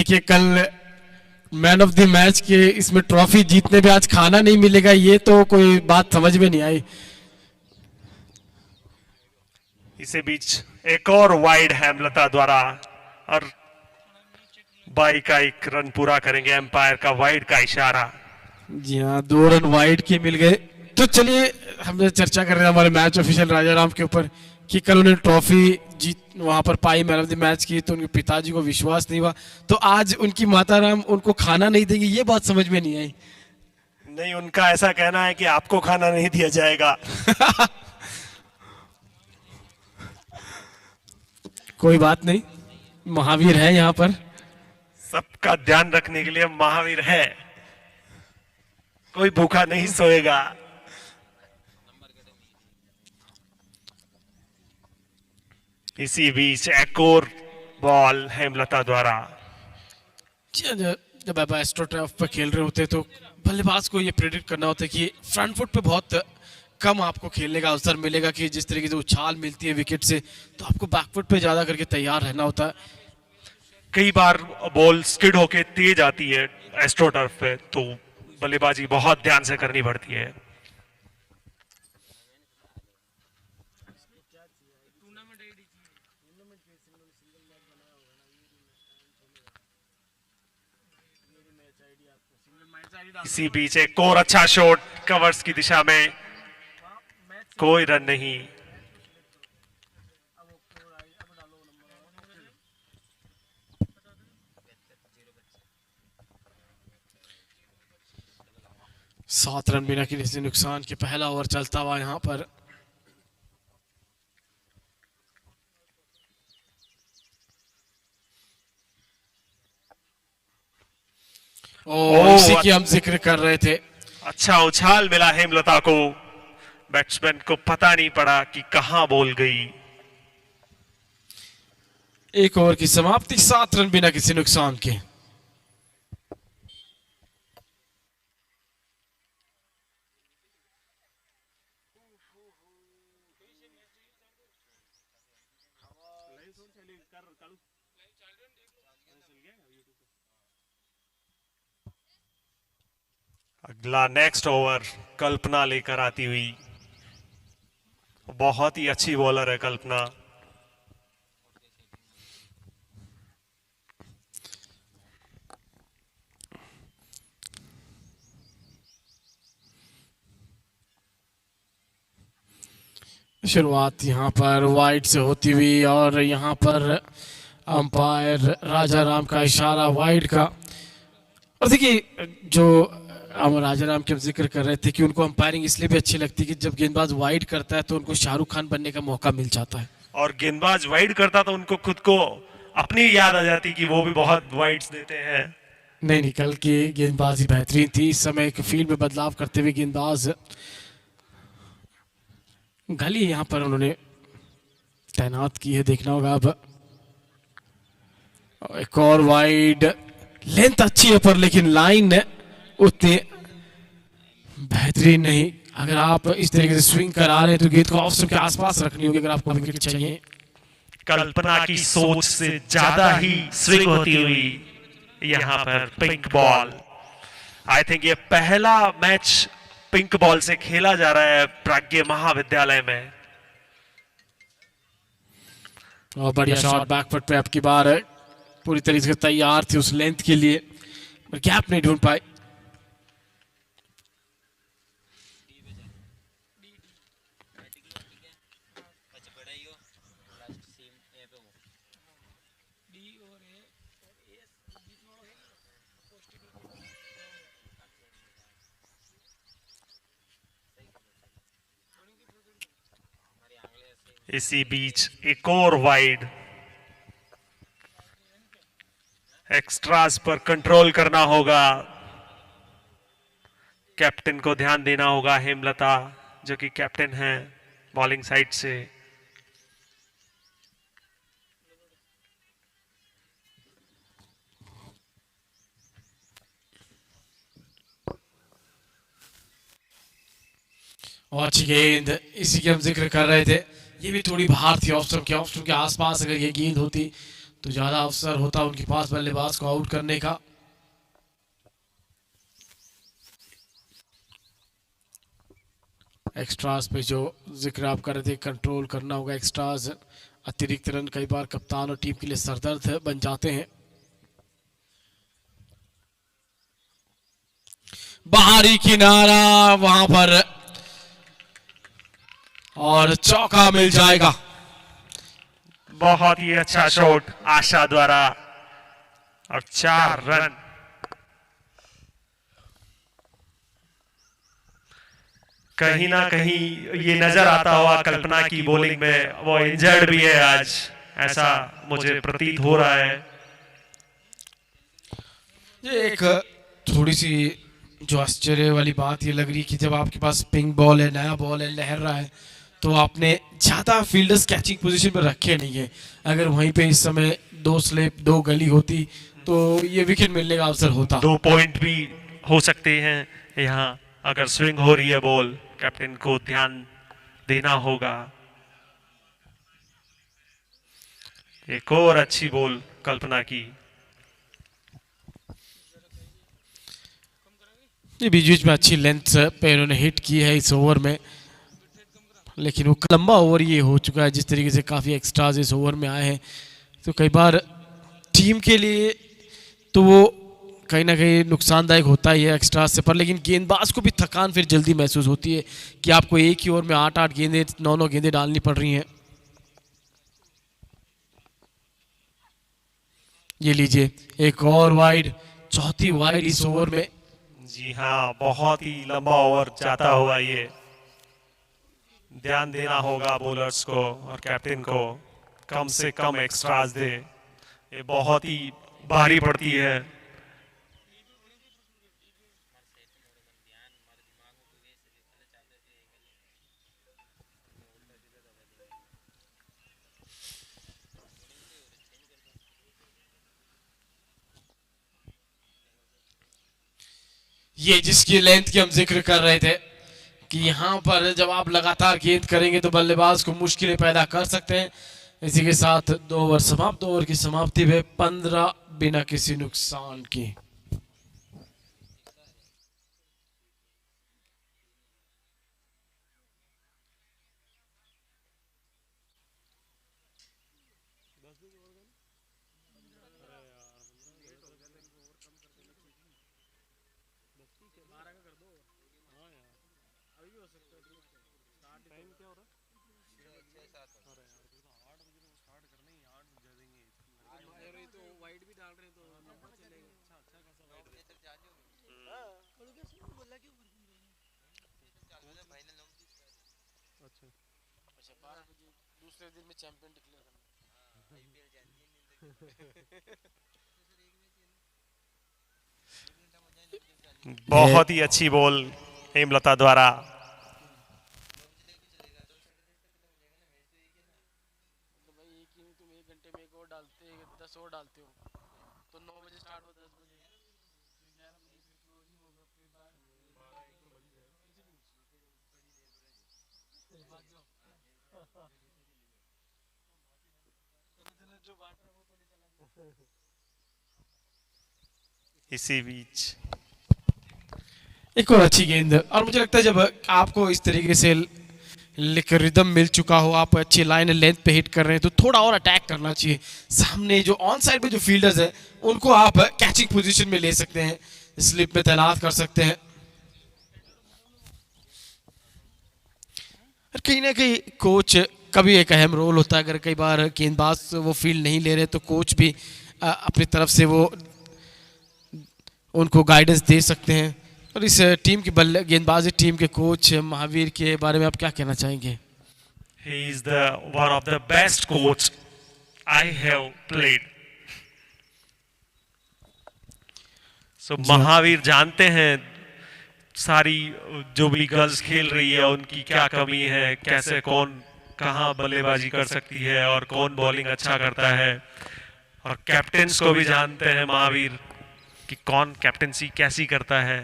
देखिए कल man of the match के इसमें ट्रॉफी जीतने पे आज खाना नहीं मिलेगा, ये तो कोई बात समझ में नहीं आई। इसी बीच एक और वाइड हेमलता द्वारा और बाई का एक रन पूरा करेंगे, एम्पायर का वाइड का इशारा। जी हाँ, 2 रन वाइड के मिल गए। तो चलिए हम चर्चा कर रहे हैं हमारे मैच ऑफिशियल राजाराम के ऊपर कि कल उन्हें ट्रॉफी जीत वहां पर पाई मैन ऑफ द मैच की, तो उनके पिताजी को विश्वास नहीं हुआ, तो आज उनकी माता राम उनको खाना नहीं देंगी, ये बात समझ में नहीं आई। नहीं, उनका ऐसा कहना है कि आपको खाना नहीं दिया जाएगा। कोई बात नहीं, महावीर है यहाँ पर। सबका ध्यान रखने के लिए महावीर है, कोई भूखा नहीं सोएगा। इसी बीच एक और बॉल हेमलता द्वारा। जब आप एस्ट्रो टर्फ पर खेल रहे होते तो बल्लेबाज को ये प्रेडिक्ट करना होता है कि फ्रंट फुट पे बहुत कम आपको खेलने का अवसर मिलेगा, कि जिस तरीके से उछाल मिलती है विकेट से, तो आपको बैकफुट पे ज्यादा करके तैयार रहना होता है। कई बार बॉल स्किड होके तेज आती है एस्ट्रो टर्फ पे, तो बल्लेबाजी बहुत ध्यान से करनी पड़ती है। इसी बीच एक और अच्छा शॉट कवर्स की दिशा में, कोई रन नहीं। सात रन बिना किसी नुकसान के पहला ओवर चलता हुआ यहाँ पर। इसी की हम जिक्र कर रहे थे। अच्छा उछाल मिला हेमलता को, बैट्समैन को पता नहीं पड़ा कि कहां बॉल गई। एक ओवर की समाप्ति, 7 रन बिना किसी नुकसान के। अगला नेक्स्ट ओवर कल्पना लेकर आती हुई, बहुत ही अच्छी बॉलर है कल्पना। शुरुआत यहाँ पर वाइड से होती हुई और यहाँ पर अंपायर राजा राम का इशारा वाइड का। और देखिए जो हम राजा राम के जिक्र कर रहे थे कि उनको अंपायरिंग इसलिए भी अच्छी लगती है कि जब गेंदबाज वाइड करता है तो उनको शाहरुख खान बनने का मौका मिल जाता है। और गेंदबाज वाइड करता तो उनको खुद को अपनी याद आ जाती कि वो भी बहुत वाइड्स देते हैं। नहीं, कल की गेंदबाजी बेहतरीन थी। इस समय एक फील्ड में बदलाव करते हुए गेंदबाज गली यहाँ पर उन्होंने तैनात की है, देखना होगा अब। एक और वाइड, लेंथ अच्छी है पर लेकिन लाइन उतनी बेहतरीन नहीं। अगर आप इस तरीके से स्विंग करा रहे हैं तो गेंद को ऑफ स्टंप के आसपास रखनी होगी अगर आपको विकेट चाहिए। कल्पना की सोच से ज्यादा ही स्विंग होती हुई यहां पर पिंक बॉल। आई थिंक ये पहला मैच पिंक बॉल से खेला जा रहा है प्राज्ञ महाविद्यालय में। और बढ़िया शॉट बैकफुट पे आपकी बार है, पूरी तरीके से तैयार थी उस लेंथ के लिए पर गैप नहीं ढूंढ पाए। इसी बीच एक और वाइड, एक्स्ट्रास पर कंट्रोल करना होगा, कैप्टन को ध्यान देना होगा। हेमलता जो कि कैप्टन है बॉलिंग साइड से। और अच्छी गेंद, इसी की हम जिक्र कर रहे थे, ये भी थोड़ी बाहर थी ऑफ स्टंप के आसपास। अगर ये गेंद होती तो ज्यादा अवसर होता उनके पास बल्लेबाज को आउट करने का। एक्स्ट्रास पे जो जिक्र आप कर रहे थे, कंट्रोल करना होगा एक्स्ट्रास। अतिरिक्त रन कई बार कप्तान और टीम के लिए सरदर्द बन जाते हैं। बाहरी किनारा वहां पर और चौका मिल जाएगा। बहुत ही अच्छा शॉट आशा द्वारा और 4 रन। कहीं ना कहीं ये नजर आता हुआ कल्पना की बॉलिंग में, वो इंजर्ड भी है आज, ऐसा मुझे प्रतीत हो रहा है। ये एक थोड़ी सी जो आश्चर्य वाली बात ये लग रही है कि जब आपके पास पिंक बॉल है, नया बॉल है, लहर रहा है, तो आपने ज्यादा फील्डर्स कैचिंग पोजीशन पर रखे नहीं है। अगर वहीं पे इस समय 2 स्लिप 2 गली होती तो ये विकेट मिलने का अवसर होता। 2 पॉइंट भी हो सकते हैं यहाँ। अगर स्विंग हो रही है बॉल, कैप्टन को ध्यान देना होगा। एक और अच्छी बॉल कल्पना की। ये बीच बीच में अच्छी लेंथ पे इन्होंने हिट की है इस ओवर में, लेकिन वो लंबा ओवर ये हो चुका है। जिस तरीके से काफ़ी एक्स्ट्राज इस ओवर में आए हैं, तो कई बार टीम के लिए तो वो कहीं ना कहीं नुकसानदायक होता ही है एक्स्ट्रा से, पर लेकिन गेंदबाज को भी थकान फिर जल्दी महसूस होती है कि आपको एक ही ओवर में 8-8 गेंदें 9-9 गेंदें डालनी पड़ रही हैं। ये लीजिए एक और वाइड, चौथी वाइड इस ओवर में। जी हाँ, बहुत ही लंबा ओवर जाता हुआ ये। ध्यान देना होगा बॉलर्स को और कैप्टन को, कम से कम एक्स्ट्राज दे। ये बहुत ही भारी पड़ती है। ये जिसकी लेंथ की हम जिक्र कर रहे थे कि यहाँ पर जब आप लगातार गेंद करेंगे तो बल्लेबाज को मुश्किलें पैदा कर सकते हैं। इसी के साथ 2 ओवर समाप्त। ओवर की समाप्ति में 15 बिना किसी नुकसान की। दूसरे दिन में चैंपियन डिक्लेयर बहुत ही अच्छी बॉल हेमलता द्वारा। तुम 1 घंटे में एक और डालते 10 और डालते हो तो 9 बजे स्टार्ट हो 10 बजे। इसी बीच एक और अच्छी गेंद, और मुझे लगता है जब आपको इस तरीके से रिदम मिल चुका हो, आप अच्छी लाइन लेंथ पे हिट कर रहे हैं, तो थोड़ा और अटैक करना चाहिए। सामने जो ऑन साइड पे जो फील्डर्स हैं उनको आप कैचिंग पोजीशन में ले सकते हैं, स्लिप में तैनात कर सकते हैं। कहीं ना कहीं कोच का भी एक अहम रोल होता है। अगर कई बार गेंदबाज वो फील्ड नहीं ले रहे तो कोच भी अपनी तरफ से वो उनको गाइडेंस दे सकते हैं। और इस टीम की गेंदबाजी टीम के कोच महावीर के बारे में आप क्या कहना चाहेंगे? He is the one of the best coach I have played. So Mahavir जानते हैं सारी जो भी गर्ल्स खेल रही है उनकी क्या कमी है, कैसे कौन कहाँ बल्लेबाजी कर सकती है और कौन बॉलिंग अच्छा करता है। और कैप्टन्स को भी जानते हैं महावीर कि कौन कैप्टनसी कैसी करता है।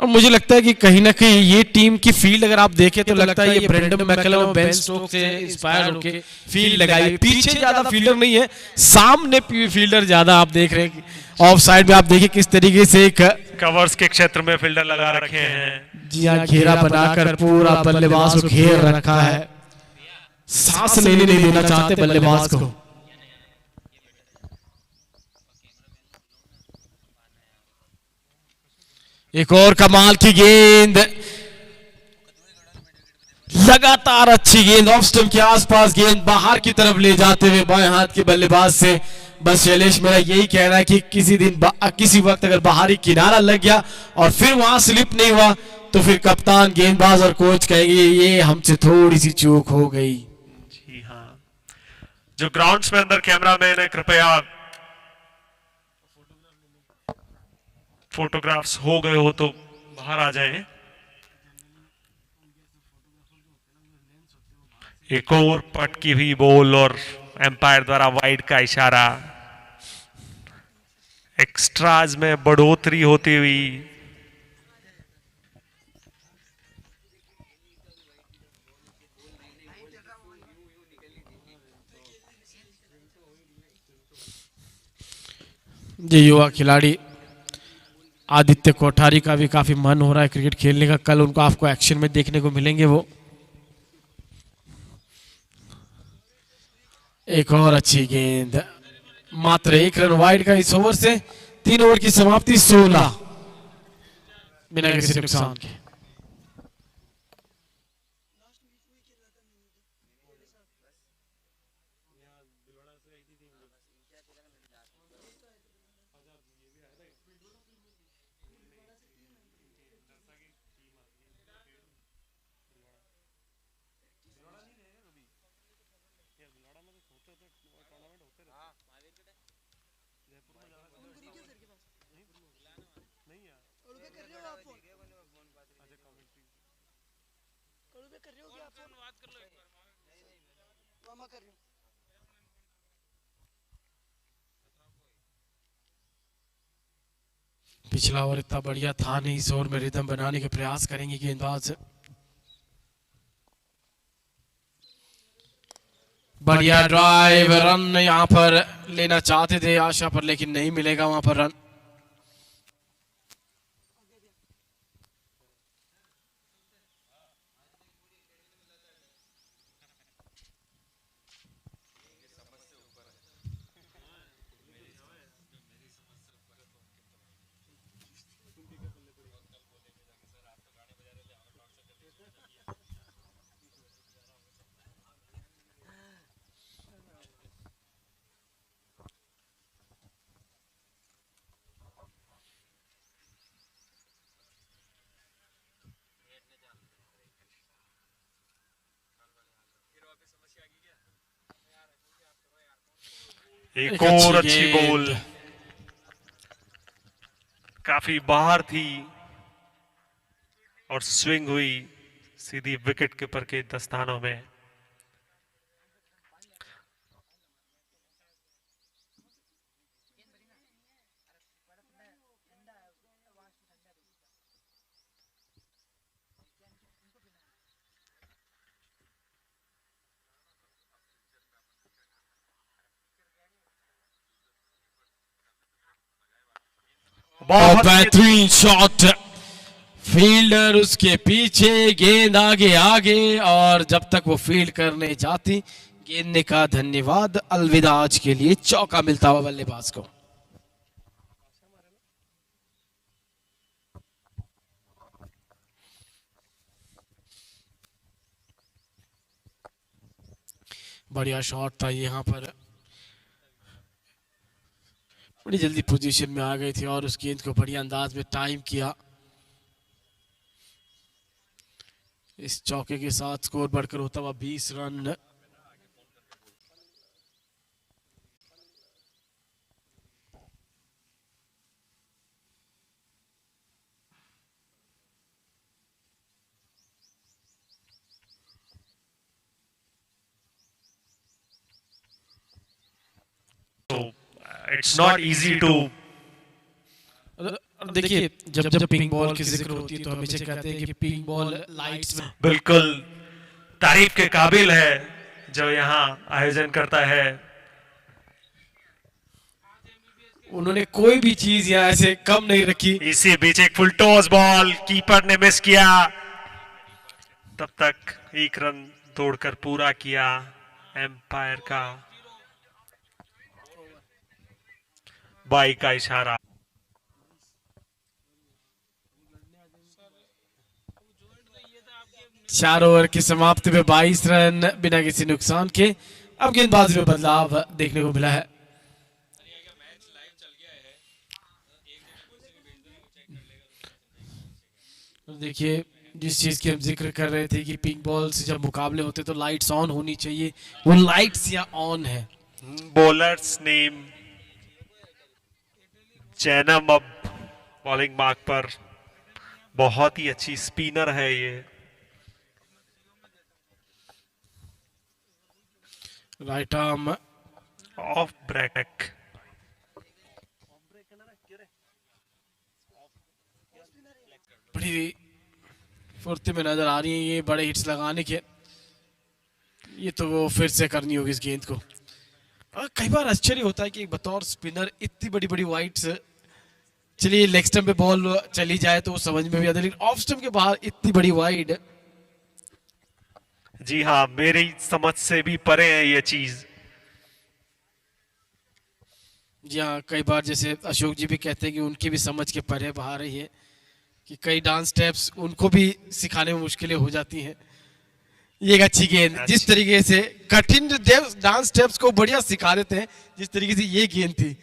और मुझे लगता है कि कहीं ना कहीं ये टीम की फील्ड अगर आप देखें तो लगता है ये ब्रेंडन मैकलम और बेन स्टोक्स से इंस्पायर होके फील्ड लगाई। पीछे ज्यादा फील्डर नहीं है, सामने फील्डर ज्यादा आप देख रहे हैं। ऑफ साइड में आप देखिए किस तरीके से एक कवर्स के क्षेत्र में फील्डर लगा रखे हैं। जी हाँ, घेरा बनाकर पूरा बल्लेबाज को घेर रखा है, सांस लेने नहीं देना चाहते बल्लेबाज को। एक और कमाल की गेंद, लगातार अच्छी गेंद, ऑफ स्टंप के आसपास गेंद बाहर की तरफ ले जाते हुए बाएं हाथ के बल्लेबाज से। बस शैलेश मेरा यही कहना है कि किसी दिन किसी वक्त अगर बाहरी किनारा लग गया और फिर वहां स्लिप नहीं हुआ तो फिर कप्तान, गेंदबाज और कोच कहेंगे ये हमसे थोड़ी सी चूक हो गई। जी हाँ, जो ग्राउंड्स में अंदर कैमरामैन है कृपया फोटोग्राफ्स हो गए हो तो बाहर आ जाएं। एक और पटकी हुई बॉल और एम्पायर द्वारा वाइड का इशारा। एक्स्ट्राज में बढ़ोतरी होती हुई। ये युवा खिलाड़ी आदित्य कोठारी का भी काफी मन हो रहा है क्रिकेट खेलने का। कल उनको आपको एक्शन में देखने को मिलेंगे वो। एक और अच्छी गेंद, मात्र 1 रन वाइड का इस ओवर से। 3 ओवर की समाप्ति, 16 बिना किसी नुकसान के। पिछला ओवर इतना बढ़िया था नहीं, इस ओवर में रिदम बनाने के प्रयास करेंगे गेंदबाज। बढ़िया ड्राइव, रन यहां पर लेना चाहते थे आशा पर, लेकिन नहीं मिलेगा वहां पर रन। एक और अच्छी बॉल, काफी बाहर थी और स्विंग हुई सीधी विकेट कीपर के दस्तानों में। बेहतरीन शॉट, फील्डर उसके पीछे, गेंद आगे आगे, और जब तक वो फील्ड करने जाती गेंद ने कहा धन्यवाद, अलविदा आज के लिए। चौका मिलता हुआ बल्लेबाज को। बढ़िया शॉट था यहाँ पर, बड़ी जल्दी पोजीशन में आ गए थे और उस गेंद को बढ़िया अंदाज में टाइम किया। इस चौके के साथ स्कोर बढ़कर होता हुआ 20 run. So it's not easy to और देखिए जब जब पिंक बॉल की जिक्र होती है तो हमेशा कहते हैं कि पिंक बॉल लाइट्स में बिल्कुल तारीफ के काबिल है जो यहाँ आयोजन करता है। उन्होंने कोई भी चीज यहाँ ऐसे कम नहीं रखी। इसी बीच एक फुल टॉस बॉल कीपर ने मिस किया, तब तक एक रन तोड़कर पूरा किया एम्पायर का बाई का इशारा। चार ओवर की समाप्ति में 22 रन बिना किसी नुकसान के। अब गेंदबाजी में बदलाव देखने को मिला है। देखिए जिस चीज की हम जिक्र कर रहे थे कि पिंक बॉल से जब मुकाबले होते तो लाइट्स ऑन होनी चाहिए, वो लाइट्स यहाँ ऑन है। बॉलर्स नेम जैनम अब बॉलिंग मार्क पर, बहुत ही अच्छी स्पिनर है ये। राइट आर्म ऑफ ब्रेक, बड़ी फुर्ती में नजर आ रही है ये बड़े हिट्स लगाने के। ये तो वो फिर से करनी होगी इस गेंद को। और कई बार आश्चर्य होता है कि बतौर स्पिनर इतनी बड़ी बड़ी वाइड्स, चलिए लेग स्टंप पे बॉल चली जाए तो वो समझ में भी आता है, लेकिन ऑफ स्टंप के बाहर इतनी बड़ी वाइड। जी हाँ, मेरी समझ से भी परे है ये चीज। जी हाँ, कई बार जैसे अशोक जी भी कहते हैं कि उनकी भी समझ के परे बाहर है ये, कि कई डांस स्टेप्स उनको भी सिखाने में मुश्किलें हो जाती हैं। ये एक अच्छी गेंद, जिस तरीके से कठिन डांस स्टेप्स को बढ़िया सिखा देते हैं, जिस तरीके से ये गेंद थी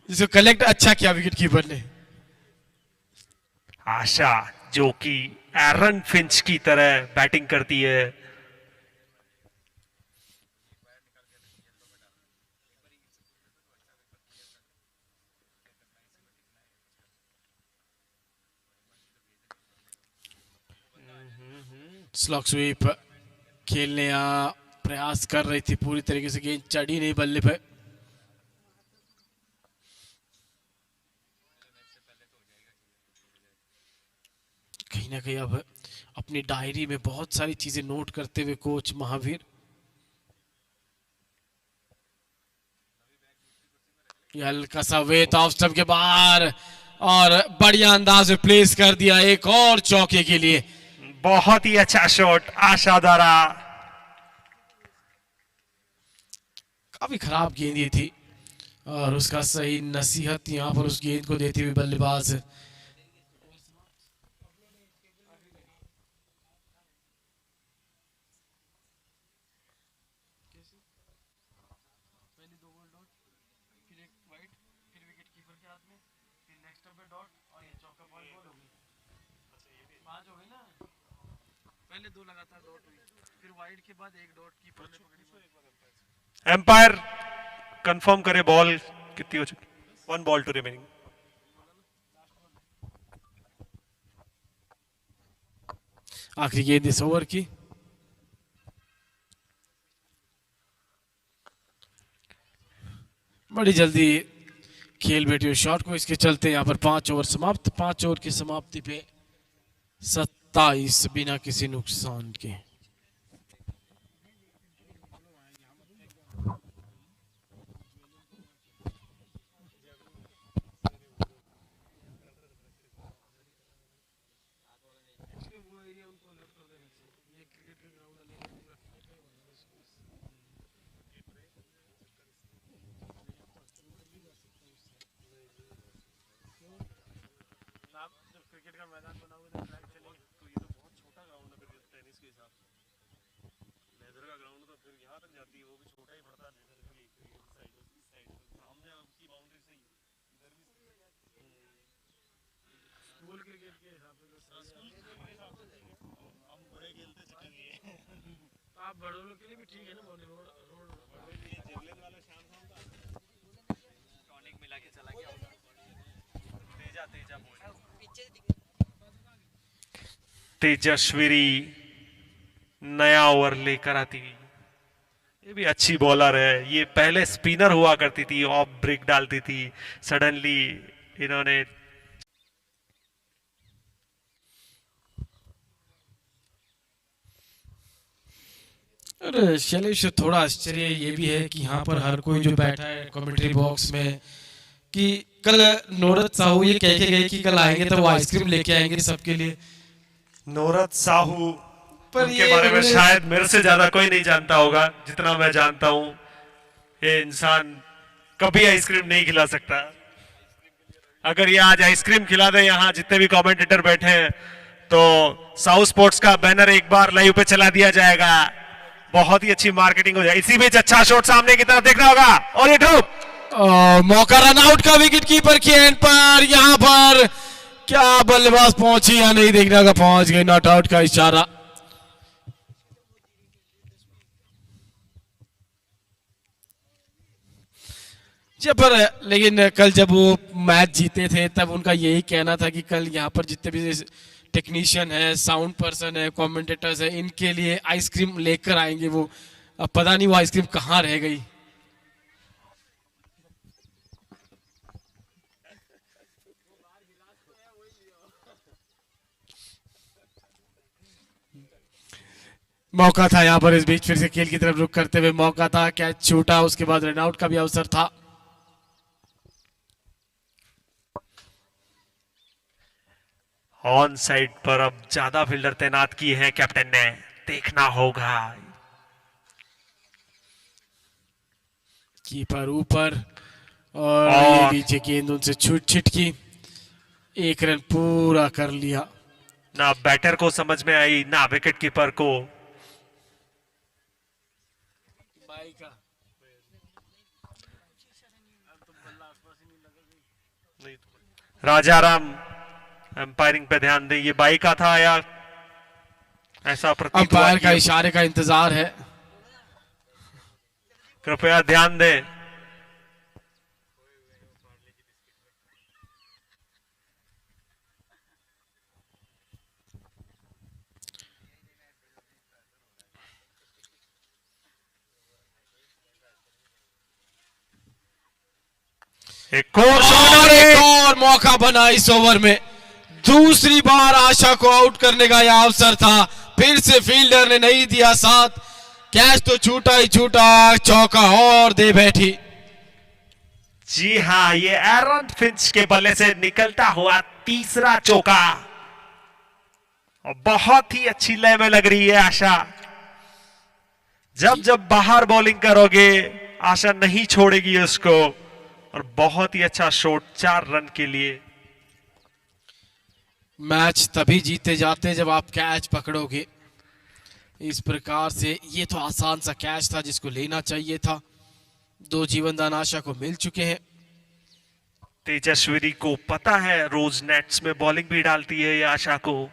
जिसको कलेक्ट अच्छा किया विकेट कीपर ने। आशा जो कि एरन फिंच की तरह बैटिंग करती है। स्लॉग स्वीप खेलने का प्रयास कर रही थी, पूरी तरीके से गेंद चढ़ी नहीं बल्ले पे। कहीं ना कहीं अब अपनी डायरी में बहुत सारी चीजें नोट करते हुए कोच महावीर, ये हल्का सा वेट ऑफ स्टंप के बाहर और बढ़िया अंदाज में प्लेस कर दिया एक और चौके के लिए। बहुत ही अच्छा शॉट आशा द्वारा। काफी खराब गेंद ये थी और उसका सही नसीहत यहाँ पर उस गेंद को देती हुई बल्लेबाज। पहले दो लगातार डॉट हुई, फिर वाइड के बाद एक डॉट कीपर ने पकड़ी। एम्पायर कंफर्म करे बॉल कितनी हो चुकी। 1 बॉल टू रिमेनिंग। आखिरी गेंद इस ओवर की। बड़ी जल्दी खेल बैठी हुई शॉट को, इसके चलते यहाँ पर 5 ओवर समाप्त। 5 ओवर की समाप्ति पे 27 बिना किसी नुकसान के। क्रिकेट का मैदान बना हुआ है, ट्रैक चलेगा तो ये तो बहुत छोटा ग्राउंड है फिर टेनिस के हिसाब से। लेदर का ग्राउंड तो फिर यहाँ तक जाती है, वो भी छोटा ही पड़ता है लेदर के लिए। इस साइड सामने आपकी बाउंड्री से ही इधर भी स्कूल क्रिकेट के हिसाब से स्कूल क्रिकेट के हिसाब से हम बड़े खेलते चले गए। आप बड़ों लोग के लिए भी ठीक है ना, रोड ये जेवलिन वाला शाम शाम था टॉनिक मिला के चला गया तेजा तेजा बोल। तेजस्वी नया ओवर लेकर आती हुई, ये भी अच्छी बॉलर है। ये पहले स्पिनर हुआ करती थी, ऑफ ब्रेक डालती थी, सडनली इन्होंने और शैलेश थोड़ा आश्चर्य ये भी है कि यहाँ पर हर कोई जो बैठा है कमेंट्री बॉक्स में कि कल नोरत साहू ये कह के गए कि कल आएंगे तो वो आइसक्रीम लेके आएंगे सबके लिए। नोरत साहू पर उनके ये बारे में उन्होंने- शायद मेरे से ज्यादा कोई नहीं जानता होगा। जितना मैं जानता हूँ ये इंसान कभी आइसक्रीम नहीं खिला सकता। अगर ये आज आइसक्रीम खिला दे, यहाँ जितने भी कमेंटेटर बैठे हैं, तो साउथ स्पोर्ट्स का बैनर एक बार लाइव पे चला दिया जाएगा। बहुत ही अच्छी मार्केटिंग हो जाए। इसी बीच अच्छा शॉट सामने की तरफ देखना होगा और ये ड्रॉप मौका रन आउट का विकेट कीपर की एंड पर। यहाँ पर क्या बल्लेबाज पहुंची या नहीं देखने का, पहुंच गई, नॉट आउट का इशारा। जी पर लेकिन कल जब वो मैच जीते थे तब उनका यही कहना था कि कल यहाँ पर जितने भी टेक्नीशियन है, साउंड पर्सन है, कमेंटेटर्स है, इनके लिए आइसक्रीम लेकर आएंगे वो। अब पता नहीं वो आइसक्रीम कहाँ रह गई। मौका था यहाँ पर, इस बीच फिर से खेल की तरफ रुख करते हुए मौका था, कैच छूटा, उसके बाद रन आउट का भी अवसर था। ऑन साइड पर अब ज्यादा फील्डर तैनात किए हैं कैप्टन ने, देखना होगा। कीपर ऊपर और ये नीचे गेंद उनसे छूट छिटकी, एक रन पूरा कर लिया। ना बैटर को समझ में आई ना विकेट कीपर को। राजाराम अंपायरिंग पे ध्यान दें, ये बाई का था या ऐसा प्रतीत हुआ अंपायर कि का इशारे का इंतजार है। कृपया ध्यान दें। एक और मौका बना इस ओवर में, दूसरी बार आशा को आउट करने का यह अवसर था, फिर से फील्डर ने नहीं दिया साथ, कैच तो छूटा ही छूटा, चौका और दे बैठी। जी हाँ, ये एरन फिंच के बल्ले से निकलता हुआ तीसरा चौका और बहुत ही अच्छी लय में लग रही है आशा। जब जब बाहर बॉलिंग करोगे आशा नहीं छोड़ेगी उसको, और बहुत ही अच्छा शॉट 4 रन के लिए। मैच तभी जीते जाते जब आप कैच पकड़ोगे इस प्रकार से। ये तो आसान सा कैच था जिसको लेना चाहिए था। 2 जीवनदान आशा को मिल चुके हैं। तेजस्विनी को पता है रोज नेट्स में बॉलिंग भी डालती है ये आशा को।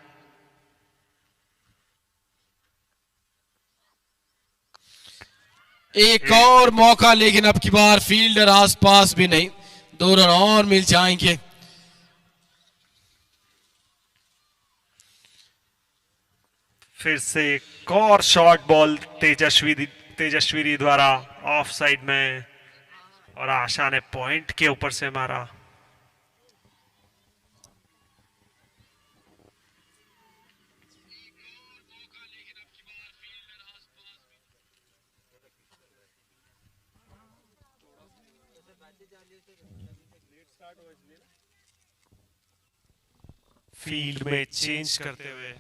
एक और मौका, लेकिन अब की बार फील्डर आसपास भी नहीं, 2 रन और मिल जाएंगे। फिर से एक और शॉर्ट बॉल तेजस्विनी द्वारा ऑफ साइड में, और आशा ने पॉइंट के ऊपर से मारा। फील्ड में चेंज करते हुए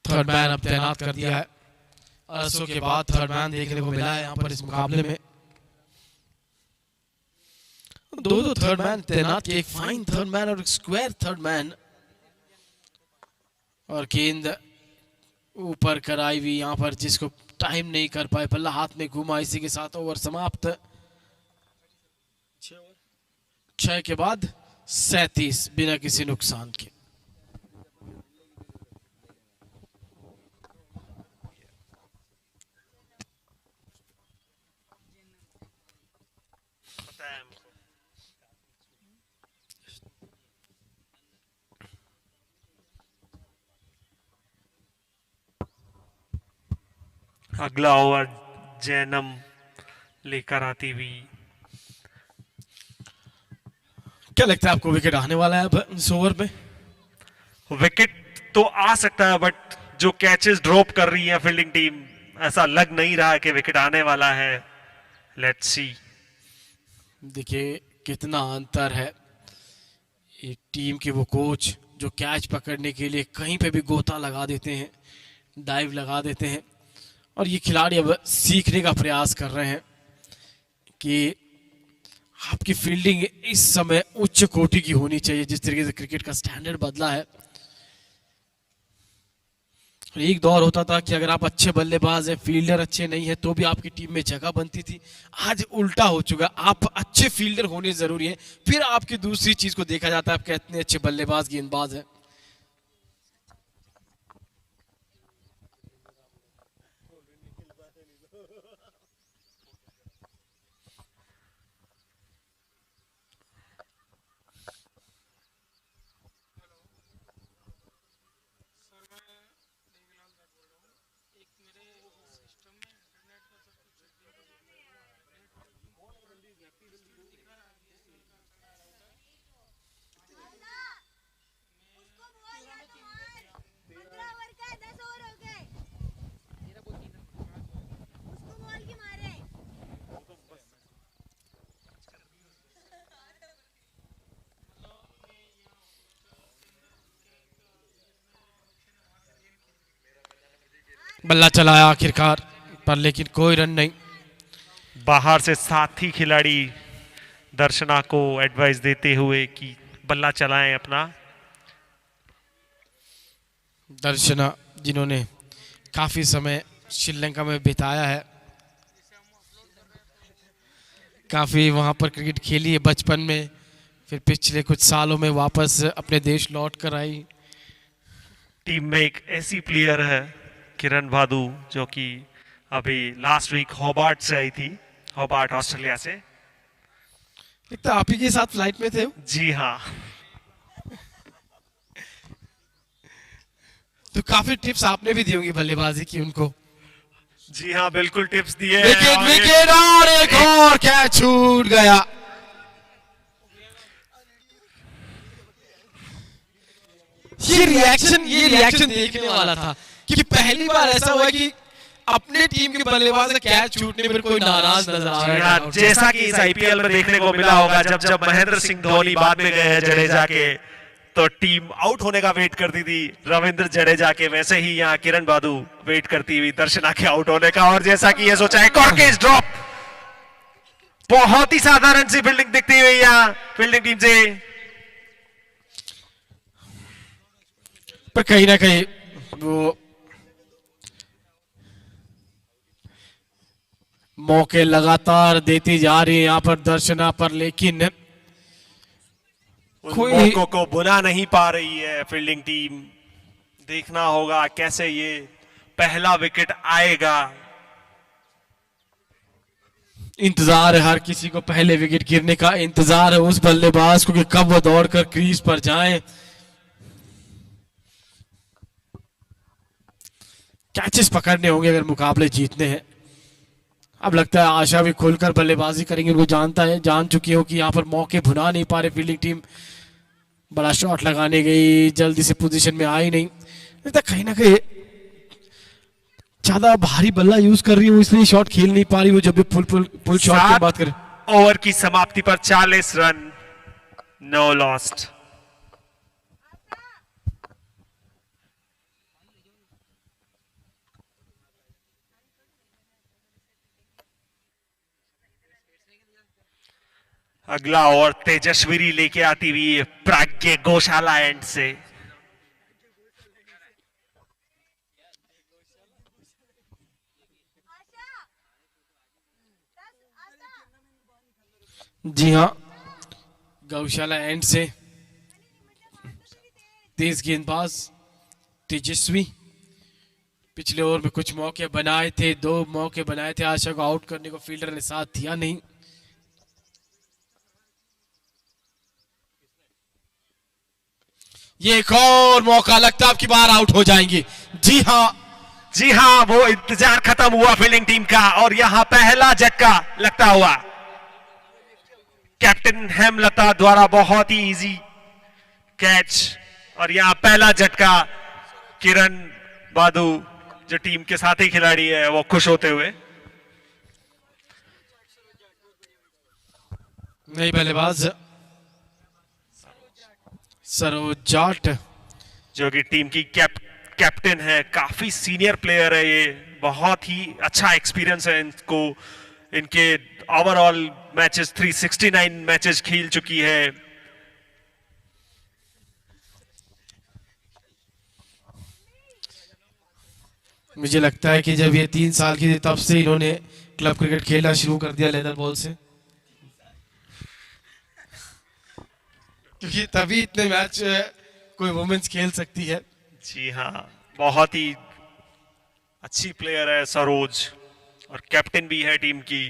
थर्ड मैन अब तैनात कर दिया है। अरसों के बाद थर्ड मैन देखने को मिला है यहाँ पर इस मुकाबले में। 2 थर्ड मैन तैनात किए, एक फाइन थर्ड मैन और एक स्क्वायर थर्ड मैन। और गेंद ऊपर कराई हुई यहाँ पर, जिसको टाइम नहीं कर पाए, बल्ला हाथ में घुमा, इसी के साथ ओवर समाप्त। 6 के बाद 37 बिना किसी नुकसान के। अगला ओवर जैनम लेकर आती हुई। क्या लगता है आपको विकेट आने वाला है अब इस ओवर में? विकेट तो आ सकता है, बट जो कैचेस ड्रॉप कर रही है फील्डिंग टीम, ऐसा लग नहीं रहा कि विकेट आने वाला है। Let's see. देखिए कितना अंतर है। एक टीम के वो कोच जो कैच पकड़ने के लिए कहीं पे भी गोता लगा देते हैं, डाइव लगा देते हैं, और ये खिलाड़ी अब सीखने का प्रयास कर रहे हैं कि आपकी फील्डिंग इस समय उच्च कोटि की होनी चाहिए। जिस तरीके से क्रिकेट का स्टैंडर्ड बदला है, एक दौर होता था कि अगर आप अच्छे बल्लेबाज हैं, फील्डर अच्छे नहीं है, तो भी आपकी टीम में जगह बनती थी। आज उल्टा हो चुका, आप अच्छे फील्डर होने जरूरी है, फिर आपकी दूसरी चीज को देखा जाता है आप कितने अच्छे बल्लेबाज गेंदबाज हैं। बल्ला चलाया आखिरकार, पर लेकिन कोई रन नहीं। बाहर से साथी खिलाड़ी दर्शना को एडवाइस देते हुए कि बल्ला चलाएं अपना। दर्शना जिन्होंने काफी समय श्रीलंका में बिताया है, काफी वहां पर क्रिकेट खेली है बचपन में, फिर पिछले कुछ सालों में वापस अपने देश लौट कर आई। टीम में एक ऐसी प्लेयर है किरण भादु, जो कि अभी लास्ट वीक होबार्ट से आई थी, होबार्ट ऑस्ट्रेलिया से। एक तो आप ही के साथ फ्लाइट में थे। जी हाँ, तो काफी टिप्स आपने भी दी होंगी बल्लेबाजी की उनको। जी हाँ, बिल्कुल टिप्स दिए। विकेट विकेट और एक और कैच छूट गया। ये रिएक्शन देखने वाला था कि पहली बार ऐसा हुआ कि अपने टीम के बल्लेबाज का कैच छूटने पर कोई नाराज नजर आ रहा है। जैसा कि इस आईपीएल में देखने को मिला होगा, जब महेंद्र सिंह धोनी बाद में गए हैं जडेजा के, तो टीम आउट होने का वेट करती थी रविंद्र जडेजा के, वैसे ही यहाँ किरण भादु वेट करती हुई दर्शना के आउट होने का। और जैसा कि ये सोचा है, कॉर्केज ड्रॉप, बहुत ही साधारण सी फील्डिंग दिखती हुई यहाँ फील्डिंग टीम से, पर कहीं ना कहीं वो मौके लगातार देती जा रही है यहाँ पर दर्शना पर, लेकिन उन मौकों को बुना नहीं पा रही है फील्डिंग टीम। देखना होगा कैसे ये पहला विकेट आएगा। इंतजार है हर किसी को, पहले विकेट गिरने का इंतजार है उस बल्लेबाज को कि कब वो दौड़कर क्रीज पर जाएं। कैचेस पकड़ने होंगे अगर मुकाबले जीतने हैं। अब लगता है आशा भी खुलकर बल्लेबाजी करेंगे, उनको जान चुकी हो कि यहाँ पर मौके भुना नहीं पा रहे फील्डिंग टीम। बड़ा शॉट लगाने गई, जल्दी से पोजीशन में आई नहीं, लगता कहीं ना कहीं ज्यादा भारी बल्ला यूज कर रही है, इसलिए शॉट खेल नहीं पा रही वो। जब भी फुल शॉट की बात करें, ओवर की समाप्ति पर 40 रन, नो लॉस्ट। अगला ओवर तेजस्वी लेके आती हुई प्राज्ञ गौशाला एंड से। जी हाँ, गौशाला एंड से तेज गेंदबाज तेजस्वी पिछले ओवर में कुछ मौके बनाए थे, 2 मौके बनाए थे आशा को आउट करने को, फील्डर ने साथ दिया नहीं। ये एक और मौका, लगता है आपकी बार आउट हो जाएंगे। जी हाँ, वो इंतजार खत्म हुआ फील्डिंग टीम का, और यहां पहला झटका लगता हुआ कैप्टन हेमलता द्वारा, बहुत ही इजी कैच, और यहां पहला झटका किरण बादू जो टीम के साथी खिलाड़ी है वो खुश होते हुए। नई बल्लेबाज सरोज जाट, जो कि टीम की कैप्टन है, काफी सीनियर प्लेयर है ये, बहुत ही अच्छा एक्सपीरियंस है इनको, इनके ओवरऑल मैचेस 369 मैचेस खेल चुकी है। मुझे लगता है कि जब ये 3 साल की थी तब से इन्होंने क्लब क्रिकेट खेलना शुरू कर दिया लेदर बॉल से, क्योंकि तभी इतने मैच कोई वुमेन्स खेल सकती है। जी हाँ, बहुत ही अच्छी प्लेयर है सरोज, और कैप्टन भी है टीम की।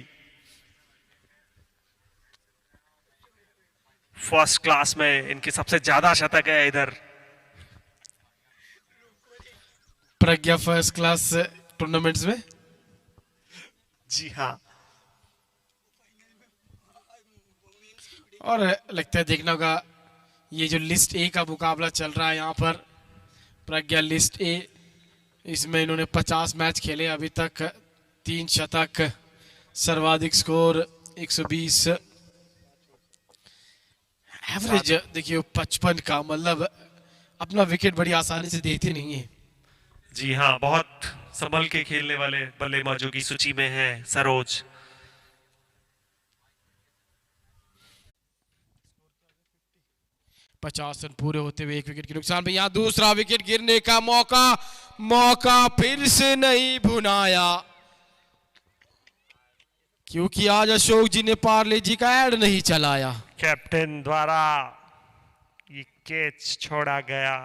फर्स्ट क्लास में इनके सबसे ज्यादा शतक है इधर। प्रज्ञा फर्स्ट क्लास टूर्नामेंट्स में। जी हाँ, और लगता है देखना होगा ये जो लिस्ट ए का मुकाबला चल रहा है यहाँ पर, प्रज्ञा लिस्ट ए, इसमें इन्होंने 50 मैच खेले अभी तक, 3 शतक, सर्वाधिक स्कोर 120, एवरेज देखिए 55 का, मतलब अपना विकेट बड़ी आसानी से देते नहीं है। जी हाँ, बहुत संभल के खेलने वाले बल्लेबाजों की सूची में है सरोज। पचास रन पूरे होते हुए 1 विकेट के नुकसान पे यहाँ दूसरा विकेट गिरने का मौका फिर से नहीं भुनाया, क्योंकि आज अशोक जी ने पार्ले जी का ऐड नहीं चलाया। कैप्टन द्वारा ये कैच छोड़ा गया।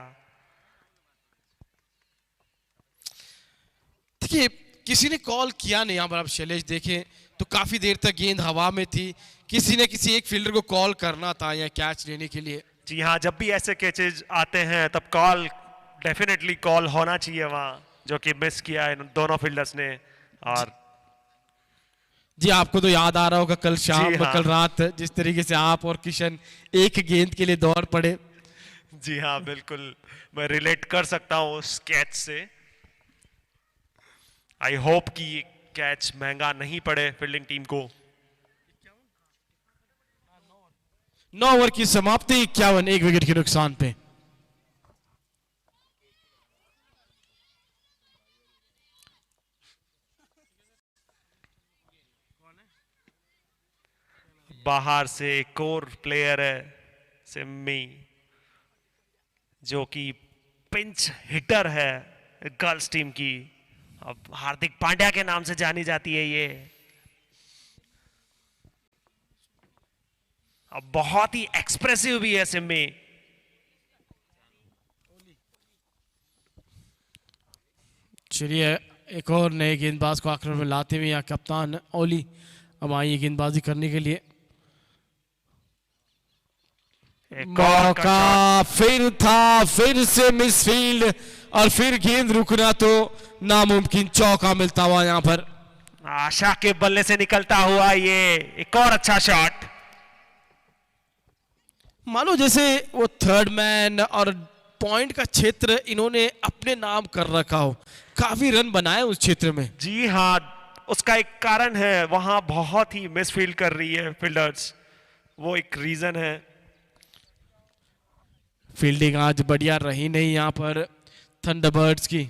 देखिए किसी ने कॉल किया नहीं यहाँ पर, आप शैलेश देखें तो काफी देर तक गेंद हवा में थी, किसी ने किसी एक फील्डर को कॉल करना था या कैच लेने के लिए। जी हाँ, जब भी ऐसे कैचेज आते हैं तब कॉल, डेफिनेटली कॉल होना चाहिए वहां, जो कि मिस किया है दोनों फील्डर्स ने। और जी आपको तो याद आ रहा होगा कल शाम, हाँ। कल रात जिस तरीके से आप और किशन एक गेंद के लिए दौड़ पड़े। जी हाँ, बिल्कुल मैं रिलेट कर सकता हूँ उस कैच से। आई होप कि ये कैच महंगा नहीं पड़े फील्डिंग टीम को। 9 ओवर की समाप्ति, 51, 1 विकेट के नुकसान पे। बाहर से एक और प्लेयर है सिम्मी, जो कि पिंच हिटर है गर्ल्स टीम की। अब हार्दिक पांड्या के नाम से जानी जाती है ये। अब बहुत ही एक्सप्रेसिव भी है सिम्मी। चलिए एक और नए गेंदबाज को आक्रमण में लाते हुए यहाँ कप्तान ओली अब आई गेंदबाजी करने के लिए। मौका फिर था, फिर से मिसफील्ड, और फिर गेंद रुकना तो नामुमकिन, चौका मिलता हुआ यहाँ पर। आशा के बल्ले से निकलता हुआ ये एक और अच्छा शॉट। मानो जैसे वो थर्ड मैन और पॉइंट का क्षेत्र इन्होंने अपने नाम कर रखा हो, काफी रन बनाए उस क्षेत्र में। जी हाँ, उसका एक कारण है, वहां बहुत ही मिसफील्ड कर रही है फील्डर्स, वो एक रीजन है। फील्डिंग आज बढ़िया रही नहीं यहाँ पर थंडरबर्ड्स की।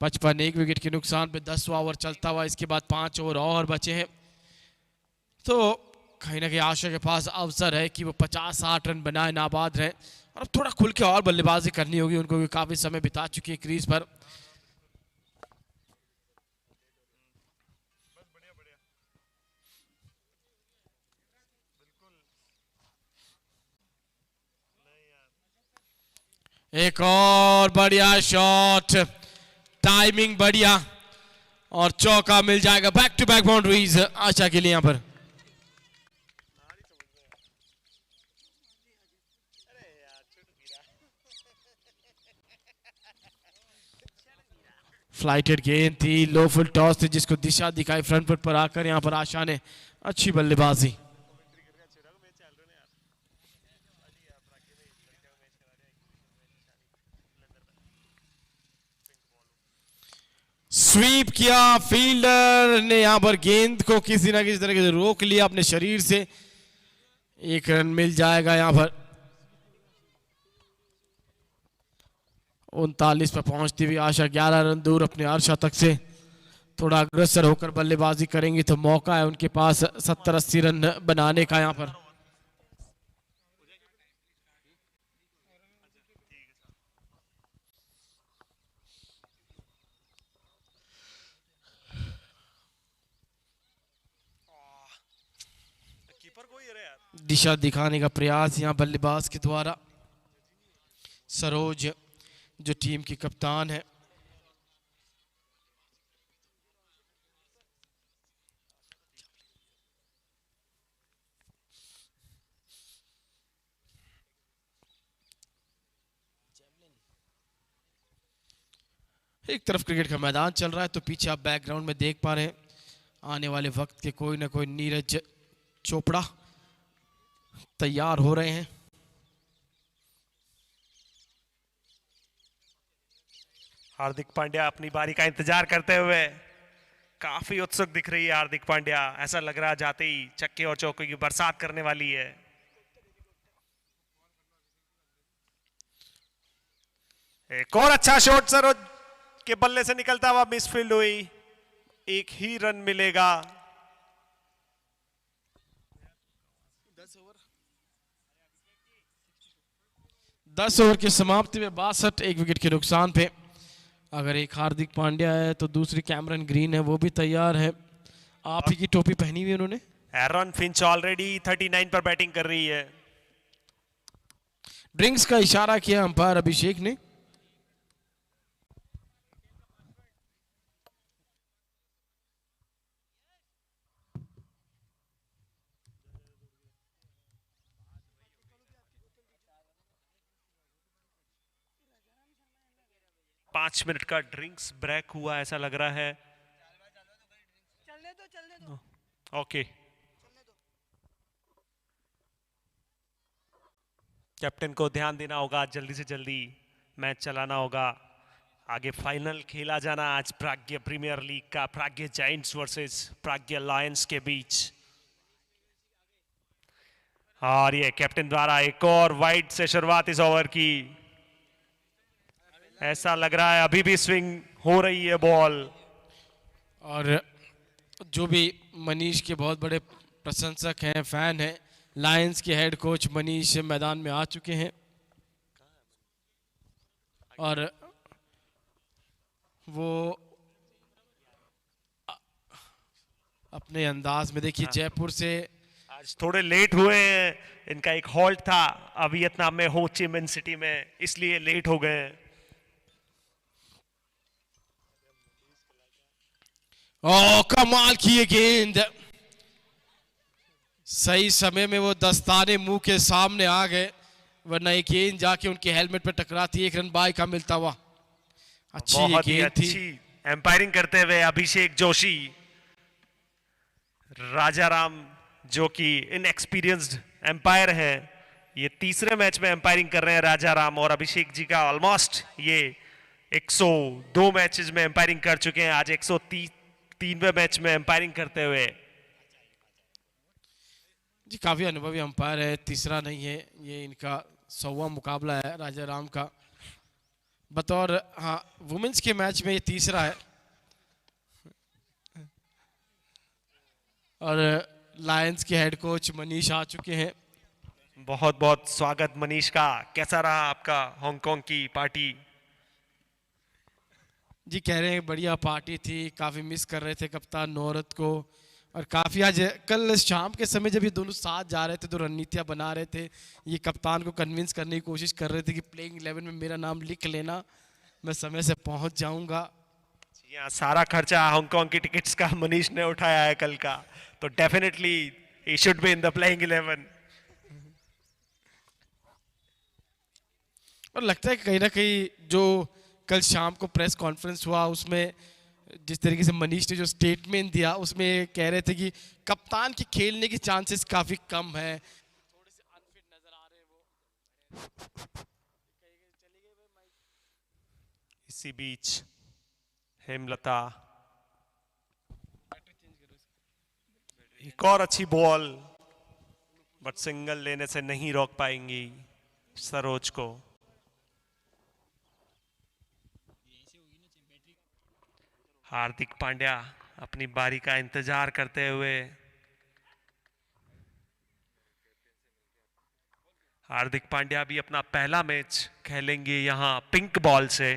पचपन, 1 विकेट के नुकसान पे 10वां ओवर चलता हुआ, इसके बाद 5 ओवर और बचे हैं, तो कहीं ना कहीं आशा के पास अवसर है कि वो 50-60 रन बनाए, नाबाद रहे, और अब थोड़ा खुल के और बल्लेबाजी करनी होगी उनको, काफी समय बिता चुकी है क्रीज पर। एक और बढ़िया शॉट, टाइमिंग बढ़िया, और चौका मिल जाएगा। बैक टू बैक बाउंड्रीज आशा के लिए यहाँ पर। फ्लाइटेड गेंद थी, लो फुल टॉस थी, जिसको दिशा दिखाई फ्रंट फुट पर आकर यहाँ पर आशा ने अच्छी बल्लेबाजी। स्वीप किया, फील्डर ने यहां पर गेंद को किसी ना किसी तरीके से रोक लिया अपने शरीर से। एक रन मिल जाएगा यहां पर। 39 पर पहुंचती हुई आशा 11 रन दूर अपने अर्धशतक से। थोड़ा अग्रसर होकर बल्लेबाजी करेंगी तो मौका है उनके पास 70-80 रन बनाने का यहां पर। दिशा दिखाने का प्रयास यहां बल्लेबाज के द्वारा। सरोज जो टीम की कप्तान है, एक तरफ क्रिकेट का मैदान चल रहा है तो पीछे आप बैकग्राउंड में देख पा रहे हैं आने वाले वक्त के कोई ना कोई नीरज चोपड़ा तैयार हो रहे हैं। हार्दिक पांड्या अपनी बारी का इंतजार करते हुए काफी उत्सुक दिख रही है हार्दिक पांड्या। ऐसा लग रहा जाते ही छक्के और चौके की बरसात करने वाली है। एक और अच्छा शॉट सरोज के बल्ले से निकलता हुआ मिसफील्ड हुई। एक ही रन मिलेगा। 10 ओवर की समाप्ति में 62, एक विकेट के नुकसान पे। अगर एक हार्दिक पांड्या है तो दूसरी कैमरन ग्रीन है, वो भी तैयार है। आप ही की टोपी पहनी हुई उन्होंने। एरन फिंच ऑलरेडी 39 पर बैटिंग कर रही है। ड्रिंक्स का इशारा किया अंपायर अभिषेक ने। पांच मिनट का ड्रिंक्स ब्रेक हुआ ऐसा लग रहा है। चलने दो। ओके। कैप्टन को ध्यान देना होगा, जल्दी से जल्दी मैच चलाना होगा। आगे फाइनल खेला जाना आज प्राग्ञ प्रीमियर लीग का, प्राग्ञ जायंट्स वर्सेस प्राग्ञ लायंस के बीच। और ये कैप्टन द्वारा एक और वाइड से शुरुआत इस ओवर की। ऐसा लग रहा है अभी भी स्विंग हो रही है बॉल। और जो भी मनीष के बहुत बड़े प्रशंसक हैं, फैन हैं, लायंस के हेड कोच मनीष मैदान में आ चुके हैं और वो अपने अंदाज में देखिए जयपुर से आज थोड़े लेट हुए हैं। इनका एक हॉल्ट था वियतनाम में हो ची मिन सिटी में, इसलिए लेट हो गए। ओ कमाल की ये गेंद, सही समय में वो दस्ताने मुंह के सामने आ गए, वरना ये गेंद जाके उनके हेलमेट पे टकराती, 1 रन बाय का मिलता हुआ। अच्छी ये गेंद थी। एम्पायरिंग करते हुए अभिषेक जोशी, राजाराम जो कि इनएक्सपीरियंस्ड एम्पायर है, ये तीसरे मैच में एम्पायरिंग कर रहे हैं राजाराम। और अभिषेक जी का ऑलमोस्ट ये 102 मैचेस में एम्पायरिंग कर चुके हैं, आज 103वें मैच में एम्पायरिंग करते हुए। जी काफी अनुभवी अंपायर है, तीसरा नहीं है, ये इनका 100वां मुकाबला है राजाराम का। बतौर हाँ वुमेन्स के मैच में ये तीसरा है। और लायंस के हेड कोच मनीष आ चुके हैं। बहुत बहुत स्वागत मनीष का। कैसा रहा आपका हांगकांग की पार्टी? जी कह रहे हैं बढ़िया पार्टी थी, काफी मिस कर रहे थे कप्तान नौरत को। और काफी आज कल शाम के समय जब ये दोनों साथ जा रहे थे तो रणनीतियां बना रहे थे, ये कप्तान को कन्विंस करने की कोशिश कर रहे थे कि प्लेइंग 11 में मेरा नाम लिख लेना, मैं समय से पहुंच जाऊंगा। यहाँ सारा खर्चा हांगकांग की टिकट्स का मनीष ने उठाया है कल का, तो definitely he should be in the playing 11। और लगता है कि कहीं ना कहीं जो कल शाम को प्रेस कॉन्फ्रेंस हुआ उसमें जिस तरीके से मनीष ने जो स्टेटमेंट दिया उसमें कह रहे थे कि कप्तान की खेलने की चांसेस काफी कम है, थोड़े से अनफिट नजर आ रहे हैं वो। इसी बीच हेमलता, एक और अच्छी बॉल, बट सिंगल लेने से नहीं रोक पाएंगी सरोज को। हार्दिक पांड्या अपनी बारी का इंतजार करते हुए, हार्दिक पांड्या भी अपना पहला मैच खेलेंगे यहां पिंक बॉल से।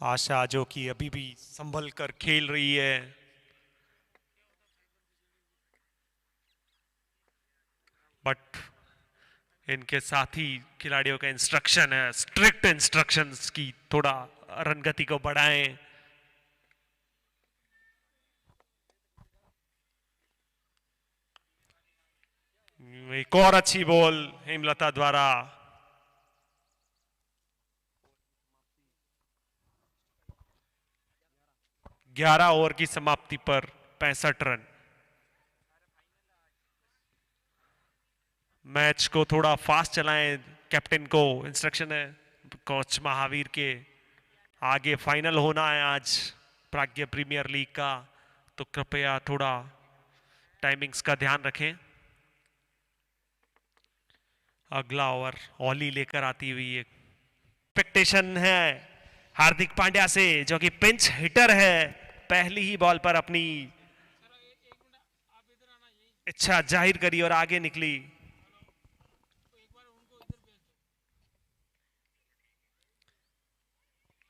आशा जो कि अभी भी संभल कर खेल रही है, बट इनके साथी खिलाड़ियों का इंस्ट्रक्शन है, स्ट्रिक्ट इंस्ट्रक्शंस की थोड़ा रन गति को बढ़ाएं। एक और अच्छी बॉल हेमलता द्वारा। ग्यारह ओवर की समाप्ति पर 65 रन। मैच को थोड़ा फास्ट चलाएं, कैप्टन को इंस्ट्रक्शन है कोच महावीर के। आगे फाइनल होना है आज प्राज्ञ प्रीमियर लीग का, तो कृपया थोड़ा टाइमिंग्स का ध्यान रखें। अगला ओवर ओली लेकर आती हुई एक्सपेक्टेशन है हार्दिक पांड्या से, जो कि पिंच हिटर है, पहली ही बॉल पर अपनी इच्छा जाहिर करी और आगे निकली।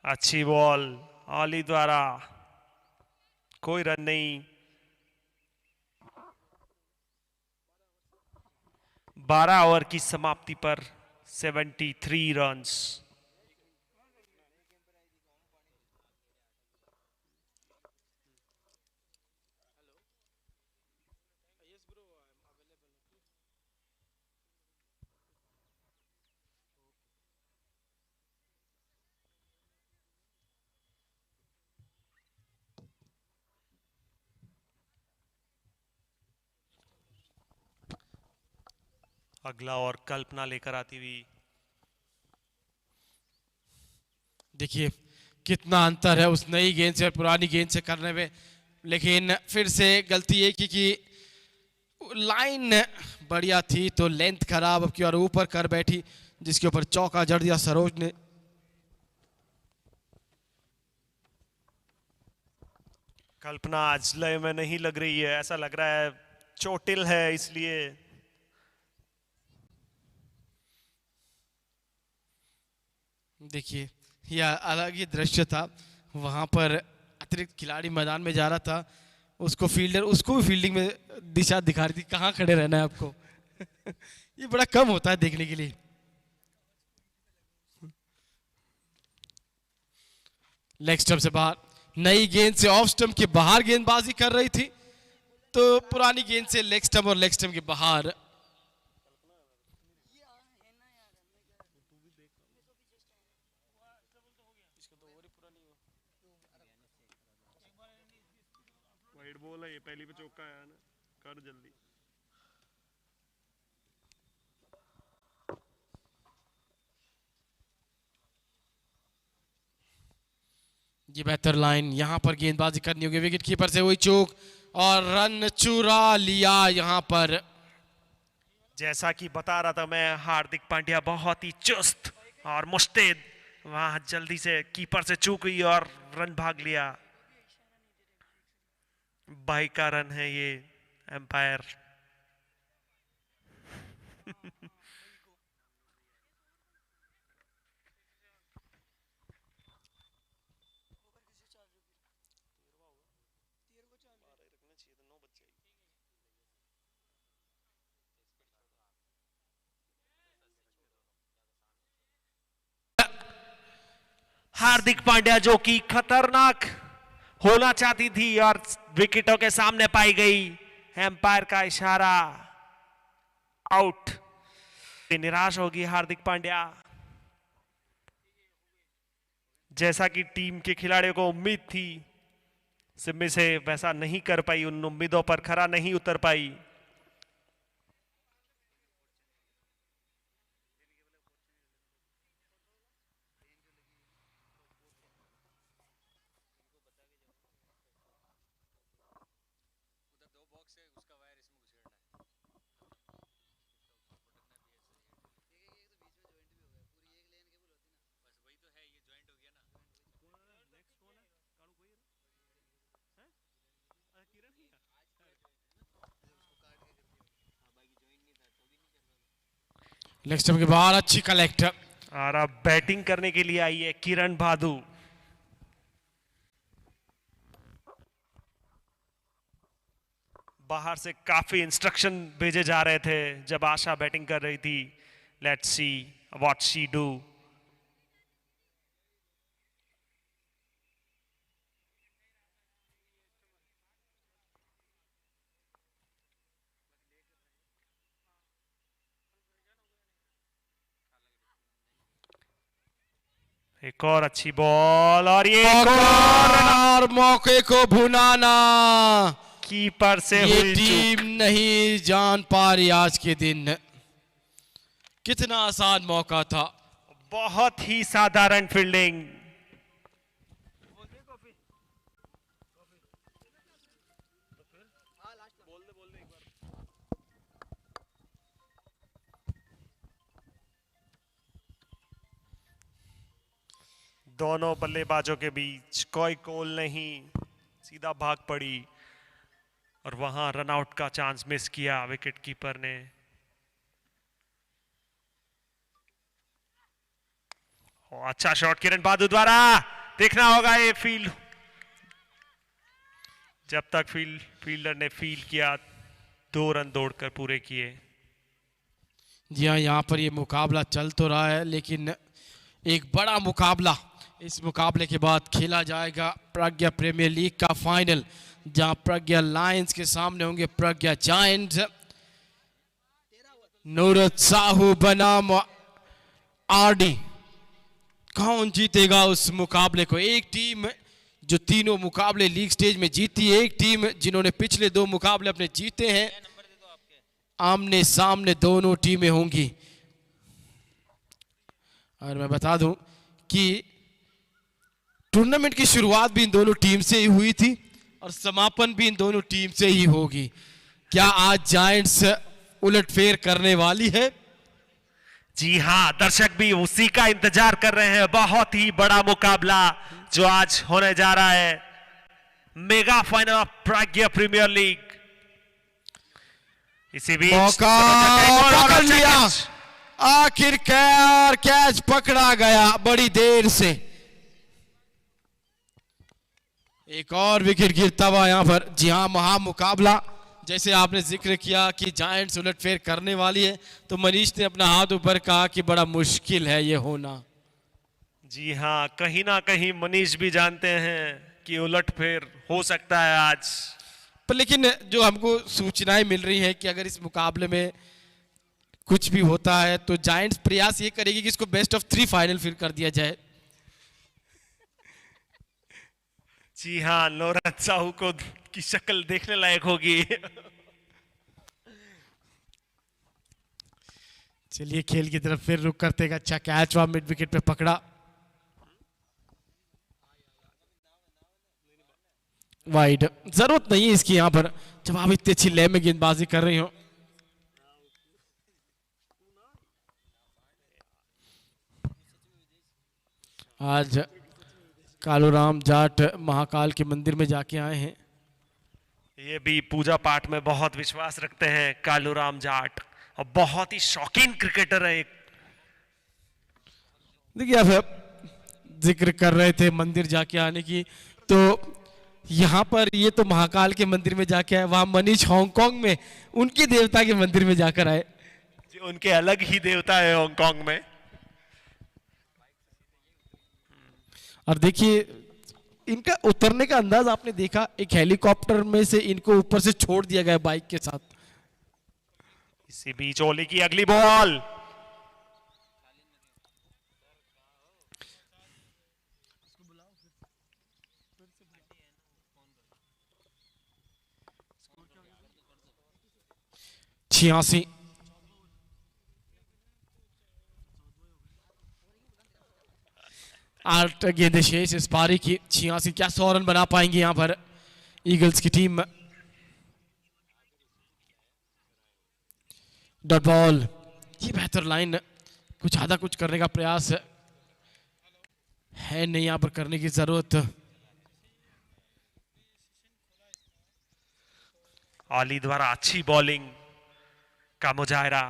अच्छी बॉल ओली द्वारा, कोई रन नहीं। 12 ओवर की समाप्ति पर 73 रन्स। अगला और कल्पना लेकर आती हुई। देखिए कितना अंतर है उस नई गेंद से और पुरानी गेंद से करने में, लेकिन फिर से गलती एक ही कि लाइन बढ़िया थी तो लेंथ खराब अब की और ऊपर कर बैठी, जिसके ऊपर चौका जड़ दिया सरोज ने। कल्पना आज लय में नहीं लग रही है, ऐसा लग रहा है चोटिल है इसलिए। देखिए यह अलग ही दृश्य था, वहां पर अतिरिक्त खिलाड़ी मैदान में जा रहा था, उसको फील्डर उसको भी फील्डिंग में दिशा दिखा रही थी कहाँ खड़े रहना है आपको। ये बड़ा कम होता है देखने के लिए। लेग स्टंप से बाहर, नई गेंद से ऑफ स्टंप के बाहर गेंदबाजी कर रही थी, तो पुरानी गेंद से लेग स्टंप और लेग स्टंप के बाहर। वाइड बॉल है ये, पहली पे चौका आया ना, कर जल्दी। ये बेहतर लाइन, यहां पर गेंदबाजी करनी होगी, विकेट कीपर से हुई चूक और रन चुरा लिया यहां पर। जैसा कि बता रहा था मैं, हार्दिक पांड्या बहुत ही चुस्त और मुस्तैद, वहां जल्दी से कीपर से चूक हुई और रन भाग लिया। बाई का रन है ये, एम्पायर। हार्दिक पांड्या जो कि खतरनाक होना चाहती थी और विकेटों के सामने पाई गई। एम्पायर का इशारा, आउट। निराश होगी हार्दिक पांड्या। जैसा कि टीम के खिलाड़ियों को उम्मीद थी, सिम्मी से वैसा नहीं कर पाई, उन उम्मीदों पर खरा नहीं उतर पाई। लेग स्टंप के बाहर अच्छी कलेक्ट। और अब बैटिंग करने के लिए आई है किरण भादु। बाहर से काफी इंस्ट्रक्शन भेजे जा रहे थे जब आशा बैटिंग कर रही थी। Let's see what she do. एक और अच्छी बॉल और ये और मौके को भुनाना। कीपर से ये हुई टीम चूक। नहीं जान पा रही आज के दिन कितना आसान मौका था। बहुत ही साधारण फील्डिंग। दोनों बल्लेबाजों के बीच कोई कॉल नहीं, सीधा भाग पड़ी और वहां रनआउट का चांस मिस किया विकेट कीपर ने। अच्छा शॉट किरण बादू द्वारा, देखना होगा ये फील्ड। जब तक फील्डर ने फील किया, 2 रन दौड़कर पूरे किए। जी हाँ, यहाँ पर ये मुकाबला चल तो रहा है, लेकिन एक बड़ा मुकाबला इस मुकाबले के बाद खेला जाएगा प्रज्ञा प्रीमियर लीग का फाइनल, जहां प्रज्ञा लायंस के सामने होंगे प्रज्ञा जायंट्स। नुरत साहू बनाम आरडी, कौन जीतेगा उस मुकाबले को? एक टीम जो तीनों मुकाबले लीग स्टेज में जीती, एक टीम जिन्होंने पिछले 2 मुकाबले अपने जीते हैं। आमने सामने दोनों टीमें होंगी। और मैं बता दूं कि टूर्नामेंट की शुरुआत भी इन दोनों टीम से ही हुई थी और समापन भी इन दोनों टीम से ही होगी। क्या आज जायंट्स उलटफेर करने वाली है? जी हां, दर्शक भी उसी का इंतजार कर रहे हैं। बहुत ही बड़ा मुकाबला जो आज होने जा रहा है, mega final of Pragya premier league. इसी बीच मौका पकड़ लिया, आखिरकार कैच पकड़ा गया बड़ी देर से। एक और विकेट गिरता हुआ यहां पर। जी हां, महा मुकाबला जैसे आपने जिक्र किया कि जायंट्स उलटफेर करने वाली है, तो मनीष ने अपना हाथ ऊपर कहा कि बड़ा मुश्किल है ये होना। जी हां, कहीं ना कहीं मनीष भी जानते हैं कि उलटफेर हो सकता है आज। पर लेकिन जो हमको सूचनाएं मिल रही हैं कि अगर इस मुकाबले में कुछ भी होता है तो जायंट्स प्रयास ये करेगी कि इसको बेस्ट ऑफ 3 फाइनल फिर कर दिया जाए। जी हाँ, नौरत साहू को की शक्ल देखने लायक होगी। चलिए खेल की तरफ फिर रुक करते हैं। अच्छा कैच हुआ, मिड विकेट पे पकड़ा, वाइड। जरूरत नहीं है इसकी यहां पर, जब आप इतनी अच्छी लय में गेंदबाजी कर रही हो। आज कालूराम जाट महाकाल के मंदिर में जाके आए हैं। ये भी पूजा पाठ में बहुत विश्वास रखते हैं कालूराम जाट, और बहुत ही शौकीन क्रिकेटर है। देखिए आप जिक्र कर रहे थे मंदिर जाके आने की, तो यहाँ पर ये तो महाकाल के मंदिर में जाके आए, वहां मनीष हांगकांग में उनके देवता के मंदिर में जाकर आए। उनके अलग ही देवता है हांगकांग में। और देखिए इनका उतरने का अंदाज आपने देखा, एक हेलीकॉप्टर में से इनको ऊपर से छोड़ दिया गया बाइक के साथ। इसी बीच ओली की अगली बॉल, छियासी। आठ गेंदें शेष इस पारी की, 86। क्या 100 रन बना पाएंगे यहां पर ईगल्स की टीम। डॉट बॉल, ये बेहतर लाइन, कुछ आधा कुछ करने का प्रयास है नहीं यहां पर करने की जरूरत। ऑली द्वारा अच्छी बॉलिंग का मुजाहरा।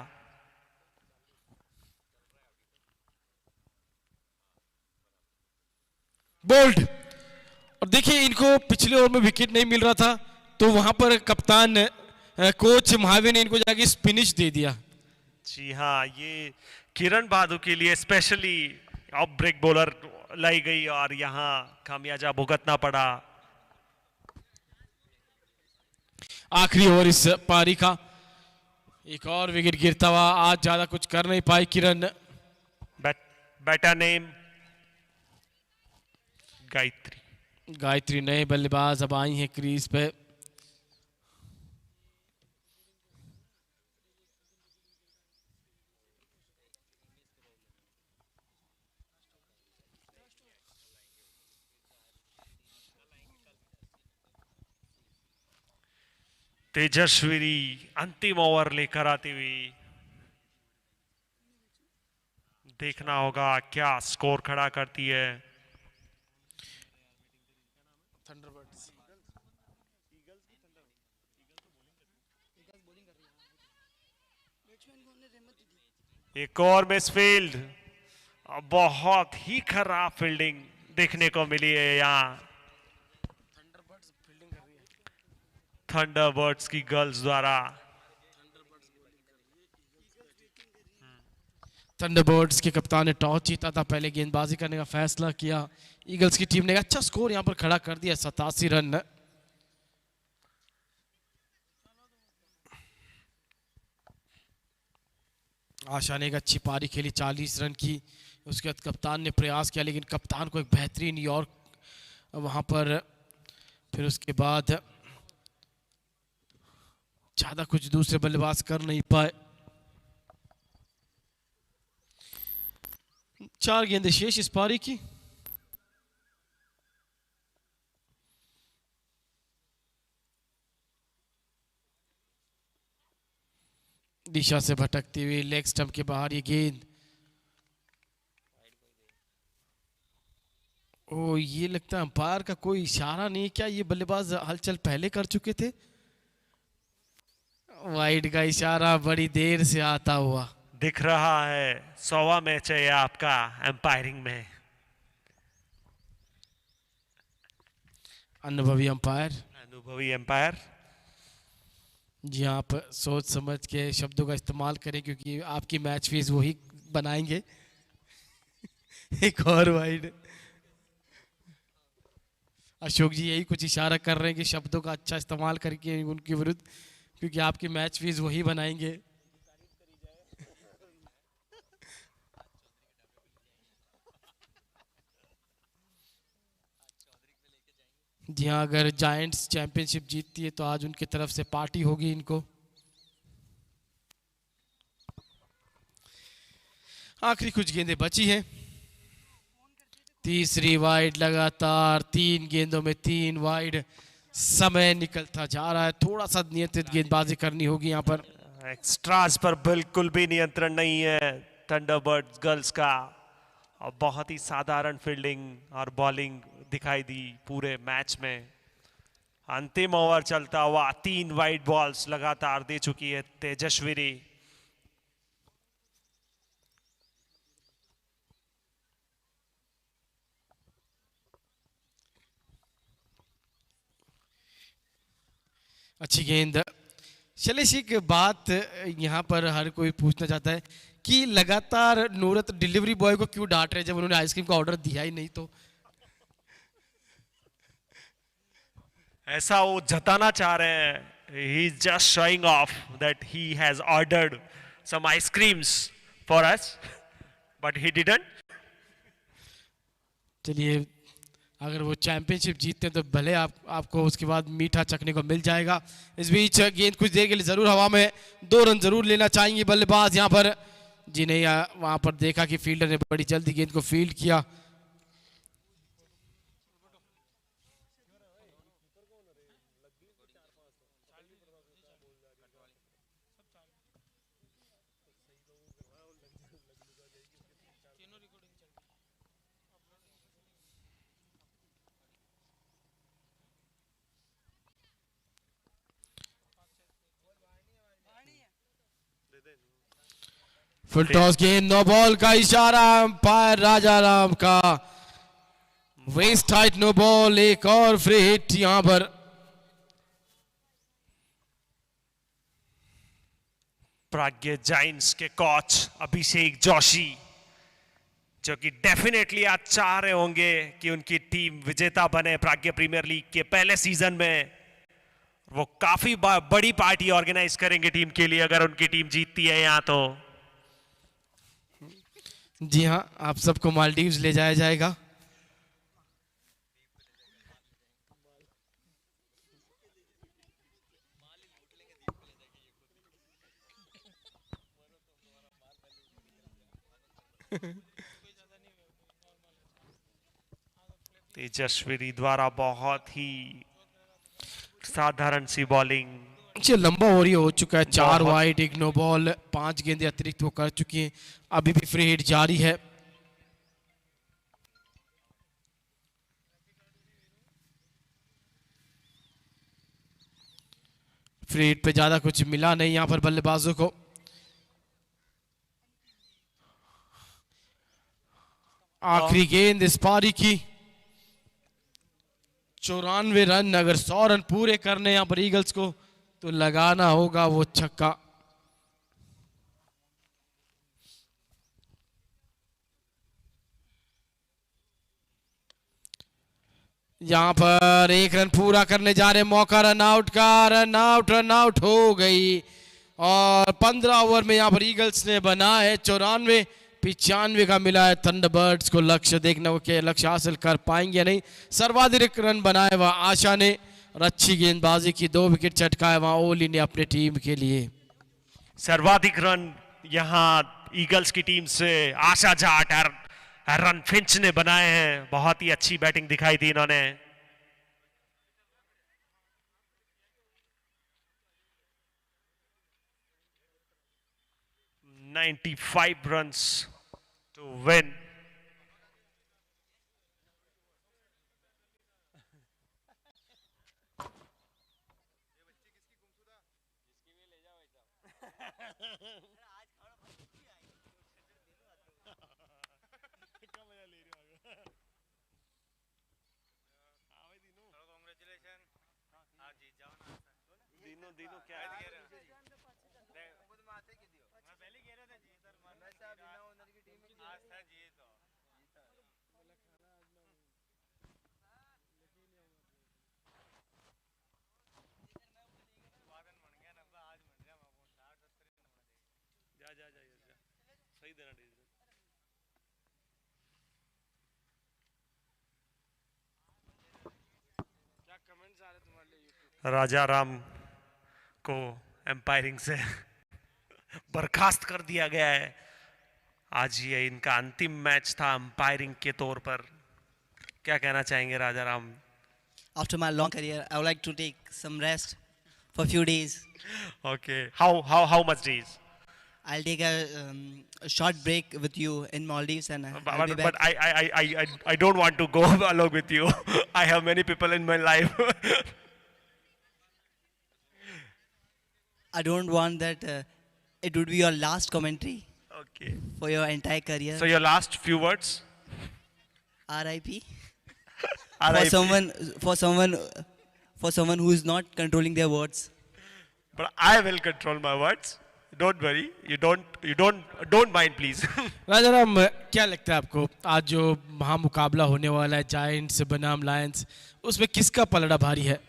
बोल्ड, और देखिए इनको पिछले ओवर में विकेट नहीं मिल रहा था तो वहां पर कप्तान कोच महावीर ने इनको जाके स्पिनिश दे दिया। जी हाँ, ये किरण बादू के लिए स्पेशली ऑफ ब्रेक बॉलर लाई गई और यहाँ खामियाजा भुगतना पड़ा। आखिरी ओवर इस पारी का, एक और विकेट गिरता हुआ, आज ज्यादा कुछ कर नहीं पाई किरण। Batter name Gayatri. गायत्री नए बल्लेबाज अब आई हैं क्रीज पे। तेजस्वी अंतिम ओवर लेकर आती हुई, देखना होगा क्या स्कोर खड़ा करती है। एक और मिसफील्ड, बहुत ही खराब फील्डिंग देखने को मिली है यहाँ थंडरबर्ड्स की गर्ल्स द्वारा। थंडरबर्ड्स के कप्तान ने टॉस जीता था, पहले गेंदबाजी करने का फैसला किया। ईगल्स की टीम ने अच्छा स्कोर यहां पर खड़ा कर दिया, 87 रन। आशा ने एक अच्छी पारी खेली, 40 रन की। उसके बाद कप्तान ने प्रयास किया लेकिन कप्तान को एक बेहतरीन यॉर्क वहां पर, फिर उसके बाद ज्यादा कुछ दूसरे बल्लेबाज कर नहीं पाए। 4 गेंदें शेष इस पारी की। दिशा से भटकती हुई लेग स्टंप के बाहर ये गेंद। ओ, ये लगता है अंपायर का कोई इशारा नहीं है क्या? ये बल्लेबाज हलचल पहले कर चुके थे। वाइड का इशारा बड़ी देर से आता हुआ दिख रहा है। 100वां मैच है आपका एम्पायरिंग में। अनुभवी अंपायर, अनुभवी एम्पायर। जी, आप सोच समझ के शब्दों का इस्तेमाल करें क्योंकि आपकी मैच फीस वही बनाएंगे। एक और वाइड। अशोक जी यही कुछ इशारा कर रहे हैं कि शब्दों का अच्छा इस्तेमाल करके उनके विरुद्ध, क्योंकि आपकी मैच फीस वही बनाएंगे। जी हाँ, अगर जायंट्स चैंपियनशिप जीतती है तो आज उनकी तरफ से पार्टी होगी इनको। आखिरी कुछ गेंदें बची हैं। तीसरी वाइड लगातार, 3 गेंदों में 3 वाइड। समय निकलता जा रहा है, थोड़ा सा नियंत्रित गेंदबाजी करनी होगी यहाँ पर। एक्स्ट्राज पर बिल्कुल भी नियंत्रण नहीं है थंडरबर्ड्स गर्ल्स का, और बहुत ही साधारण फील्डिंग और बॉलिंग दिखाई दी पूरे मैच में। अंतिम ओवर चलता हुआ 3 वाइड बॉल्स लगातार दे चुकी है तेजस्वी। अच्छी गेंद। शैलेश, एक बात यहाँ पर हर कोई पूछना चाहता है कि लगातार नूरत डिलीवरी बॉय को क्यों डांट रहे जब उन्होंने आइसक्रीम का ऑर्डर दिया ही नहीं? तो ऐसा वो जताना चाह रहे हैं, he is just showing off that he has ordered some ice creams for us, but he didn't. चलिए, अगर वो चैंपियनशिप जीतते हैं तो भले आपको उसके बाद मीठा चखने को मिल जाएगा. इस बीच गेंद कुछ देर के लिए जरूर हवा में 2 रन जरूर लेना चाहेंगे बल्लेबाज यहाँ पर. जी नहीं, वहां पर देखा कि फील्डर ने बड़ी जल्दी गेंद को फील्ड किया. फुल टॉस गेंद, नो बॉल का इशारा अंपायर राजा राम का. वेस्ट टाइट नो बॉल, एक और फ्री हिट यहां पर. प्राज्ञ जाइंट्स के कोच अभिषेक जोशी, जो कि डेफिनेटली आज चाह रहे होंगे कि उनकी टीम विजेता बने प्राज्ञ प्रीमियर लीग के पहले सीजन में. वो काफी बड़ी पार्टी ऑर्गेनाइज करेंगे टीम के लिए अगर उनकी टीम जीतती है यहां तो. जी हाँ, आप सबको मालदीव्स ले जाया जाएगा. तेजस्वी द्वारा बहुत ही साधारण सी बॉलिंग. लंबा ओवर हो चुका है. 4 बहुत। वाइड, 1 नो बॉल, 5 गेंदें अतिरिक्त वो कर चुकी हैं. अभी भी फ्री हिट जारी है. फ्री हिट पे ज्यादा कुछ मिला नहीं यहां पर बल्लेबाजों को. आखिरी गेंद इस पारी की. 94 रन, अगर 100 रन पूरे करने यहां पर ईगल्स को तो लगाना होगा वो छक्का. यहां पर 1 रन पूरा करने जा रहे, मौका रन आउट का. रन आउट हो गई. और 15 ओवर में यहां पर ईगल्स ने बना है 94. 95 का मिला है थंडरबर्ड्स को लक्ष्य. देखना वो क्या लक्ष्य हासिल कर पाएंगे या नहीं. सर्वाधिक रन बनाए वह आशा ने और अच्छी गेंदबाजी की. 2 विकेट चटकाए वहां ओली ने अपने टीम के लिए. सर्वाधिक रन यहां ईगल्स की टीम से आशा जाट और रन फिंच ने बनाए हैं. बहुत ही अच्छी बैटिंग दिखाई दी इन्होंने. $95 runs to win. राजा राम को एम्पायरिंग से बर्खास्त कर दिया गया है. आज ये इनका अंतिम मैच था अंपायरिंग के तौर पर. क्या कहना चाहेंगे राजा Ram? After my long career, I would like to take some rest for a few days. Okay. How much days? I'll take a short break with you in Maldives and I'll be But back. I don't want to go along with you. I have many people in my life. I don't want that it would be your last commentary Okay. for your entire career. So your last few words? RIP. RIP. For someone who is not controlling their words. But I will control my words. Don't worry. You don't mind, please. राजा राम, क्या लगता है आपको आज जो महामुकाबला होने वाला है giants बनाम लायंस, उसमें किसका पलड़ा भारी है?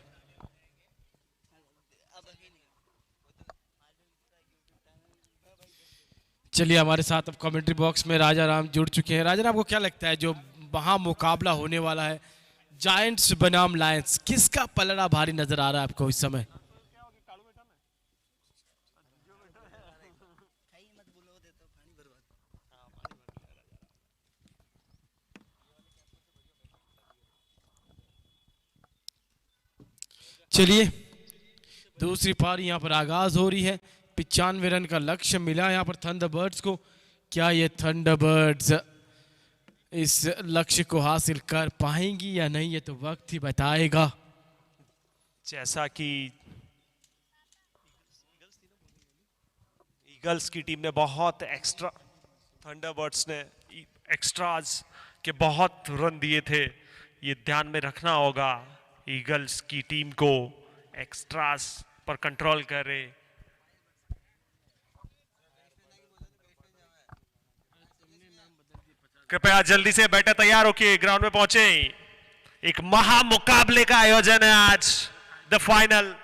चलिए हमारे साथ अब कमेंट्री बॉक्स में राजा राम जुड़ चुके हैं। राजा राम, आपको क्या लगता है जो वहाँ मुकाबला होने वाला है जायंट्स बनाम लायंस, किसका पलड़ा भारी नजर आ रहा है आपको इस समय? चलिए दूसरी पारी यहाँ पर आगाज हो रही है। 95 रन का लक्ष्य मिला यहाँ पर थंडरबर्ड्स को। क्या ये थंडरबर्ड्स इस लक्ष्य को हासिल कर पाएंगी या नहीं, ये तो वक्त ही बताएगा। जैसा कि ईगल्स की टीम ने बहुत एक्स्ट्रा, थंडरबर्ड्स ने एक्स्ट्राज के बहुत रन दिए थे, ये ध्यान में रखना होगा ईगल्स की टीम को एक्स्ट्रास पर कंट्रोल करे। कृपया जल्दी से बैटर तैयार होके ग्राउंड में पहुंचे। एक महा मुकाबले का आयोजन है आज, द फाइनल।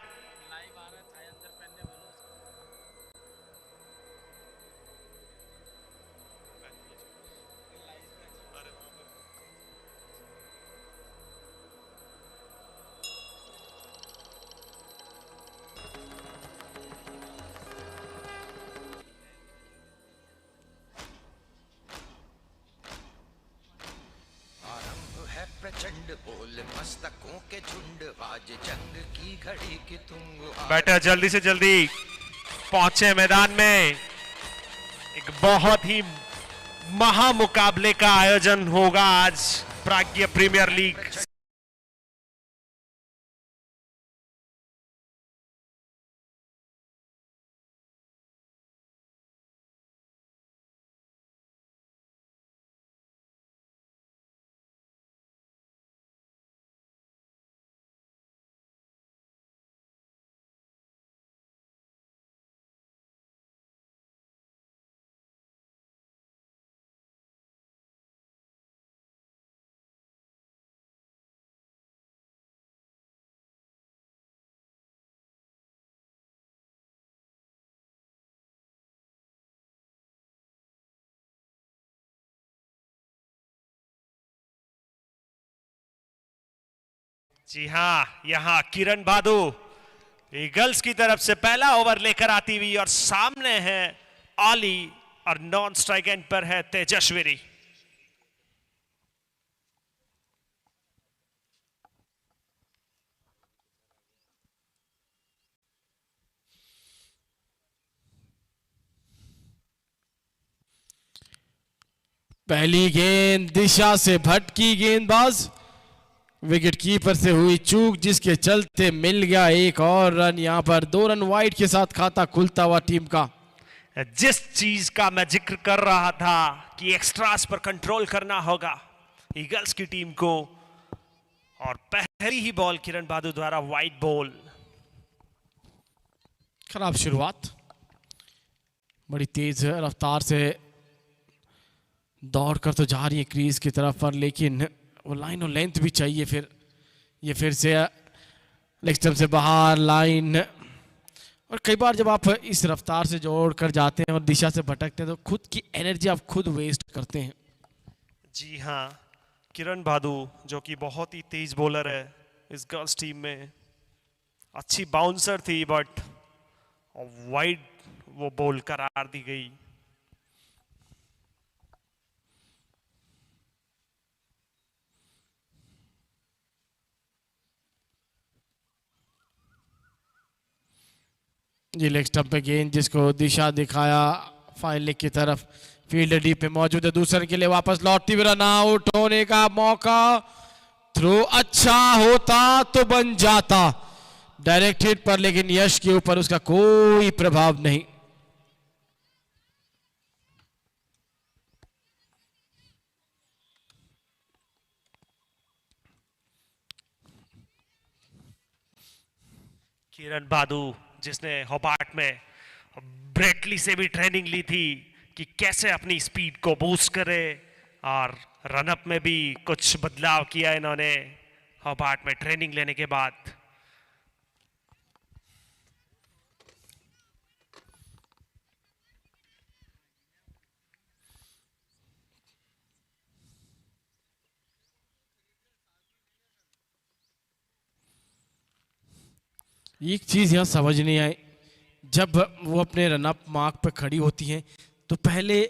प्रचंड बोल मस्तकों के झुंड, आज जंग की घड़ी की तुम। बैटर जल्दी से जल्दी पहुंचे मैदान में। एक बहुत ही महा मुकाबले का आयोजन होगा आज प्राज्ञ प्रीमियर लीग। जी हां, यहां किरण भादु ईगल्स की तरफ से पहला ओवर लेकर आती हुई, और सामने है ऑली और नॉन स्ट्राइक एंड पर है तेजस्विनी। पहली गेंद दिशा से भटकी गेंदबाज, विकेट कीपर से हुई चूक जिसके चलते मिल गया एक और रन। यहां पर 2 रन वाइड के साथ खाता खुलता हुआ टीम का। जिस चीज का मैं जिक्र कर रहा था कि एक्स्ट्रास पर कंट्रोल करना होगा ईगल्स की टीम को, और पहली ही बॉल किरण भादु द्वारा वाइड बॉल। खराब शुरुआत, बड़ी तेज रफ्तार से दौड़कर तो जा रही है क्रीज की तरफ पर, लेकिन वो लाइन और लेंथ भी चाहिए। फिर ये फिर से लेग स्टंप से बाहर लाइन, और कई बार जब आप इस रफ्तार से जोड़ कर जाते हैं और दिशा से भटकते हैं तो खुद की एनर्जी आप खुद वेस्ट करते हैं। जी हाँ, किरण भादु जो कि बहुत ही तेज बॉलर है इस गर्ल्स टीम में, अच्छी बाउंसर थी बट वाइड वो बॉल करार दी गई। ये लेग स्टंप पे गेंद जिसको दिशा दिखाया फाइन लेग की तरफ, फील्ड डीप पे मौजूद है, दूसरे के लिए वापस लौटती हुई रन आउट होने का मौका। थ्रो अच्छा होता तो बन जाता डायरेक्ट हिट पर, लेकिन यश के ऊपर उसका कोई प्रभाव नहीं। किरण भादु जिसने होबार्ट में ब्रेटली से भी ट्रेनिंग ली थी कि कैसे अपनी स्पीड को बूस्ट करे, और रनअप में भी कुछ बदलाव किया इन्होंने होबार्ट में ट्रेनिंग लेने के बाद। एक चीज यहाँ समझ नहीं आई, जब वो अपने रन अप मार्क पर खड़ी होती हैं तो पहले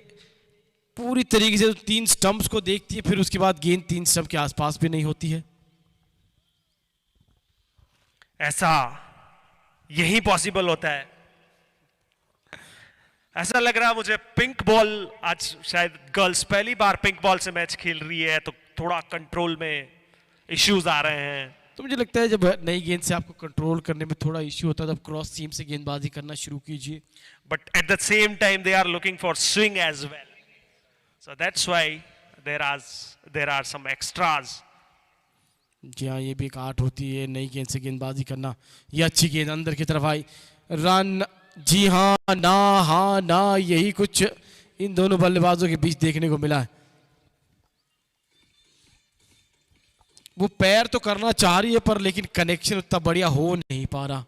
पूरी तरीके से 3 स्टंप्स को देखती है, फिर उसके बाद गेंद 3 स्टंप के आसपास भी नहीं होती है। ऐसा यही पॉसिबल होता है। ऐसा लग रहा मुझे पिंक बॉल, आज शायद गर्ल्स पहली बार पिंक बॉल से मैच खेल रही है, तो थोड़ा कंट्रोल में इश्यूज आ रहे हैं। तो मुझे लगता है जब नई गेंद से आपको कंट्रोल करने में थोड़ा इश्यू होता है तब क्रॉस सीम से गेंदबाजी करना शुरू कीजिए। But at the same time they are looking for swing as well, so that's why there are some extras. जी हाँ, ये भी एक आर्ट होती है नई गेंद से गेंदबाजी करना। ये अच्छी गेंद अंदर की तरफ आई, रन। जी हाँ ना, हाँ ना, यही कुछ इन दोनों बल्लेबाजों के बीच देखने को मिला है। वो पैर तो करना चाह रही है पर लेकिन कनेक्शन उतना बढ़िया हो नहीं पा रहा।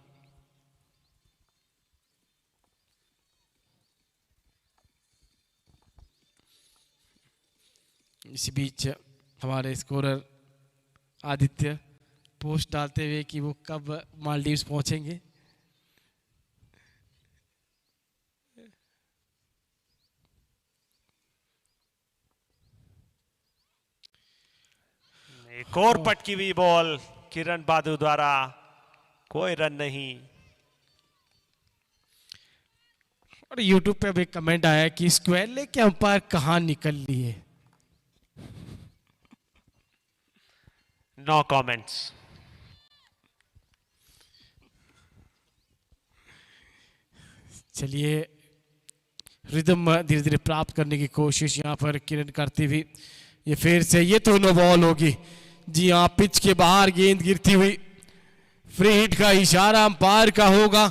इसी बीच हमारे स्कोरर आदित्य पोस्ट डालते हुए कि वो कब मालदीव्स पहुंचेंगे। एक और पटकी हुई बॉल किरण बादू द्वारा, कोई रन नहीं। और यूट्यूब पे भी कमेंट आया कि स्क्वायर लेग के अंपायर कहां निकल लिए। No comments. चलिए, रिदम धीरे धीरे प्राप्त करने की कोशिश यहां पर किरण करती हुई। ये फिर से ये तो नो बॉल होगी। जी हाँ, पिच के बाहर गेंद गिरती हुई, फ्री हिट का इशारा अंपायर का होगा।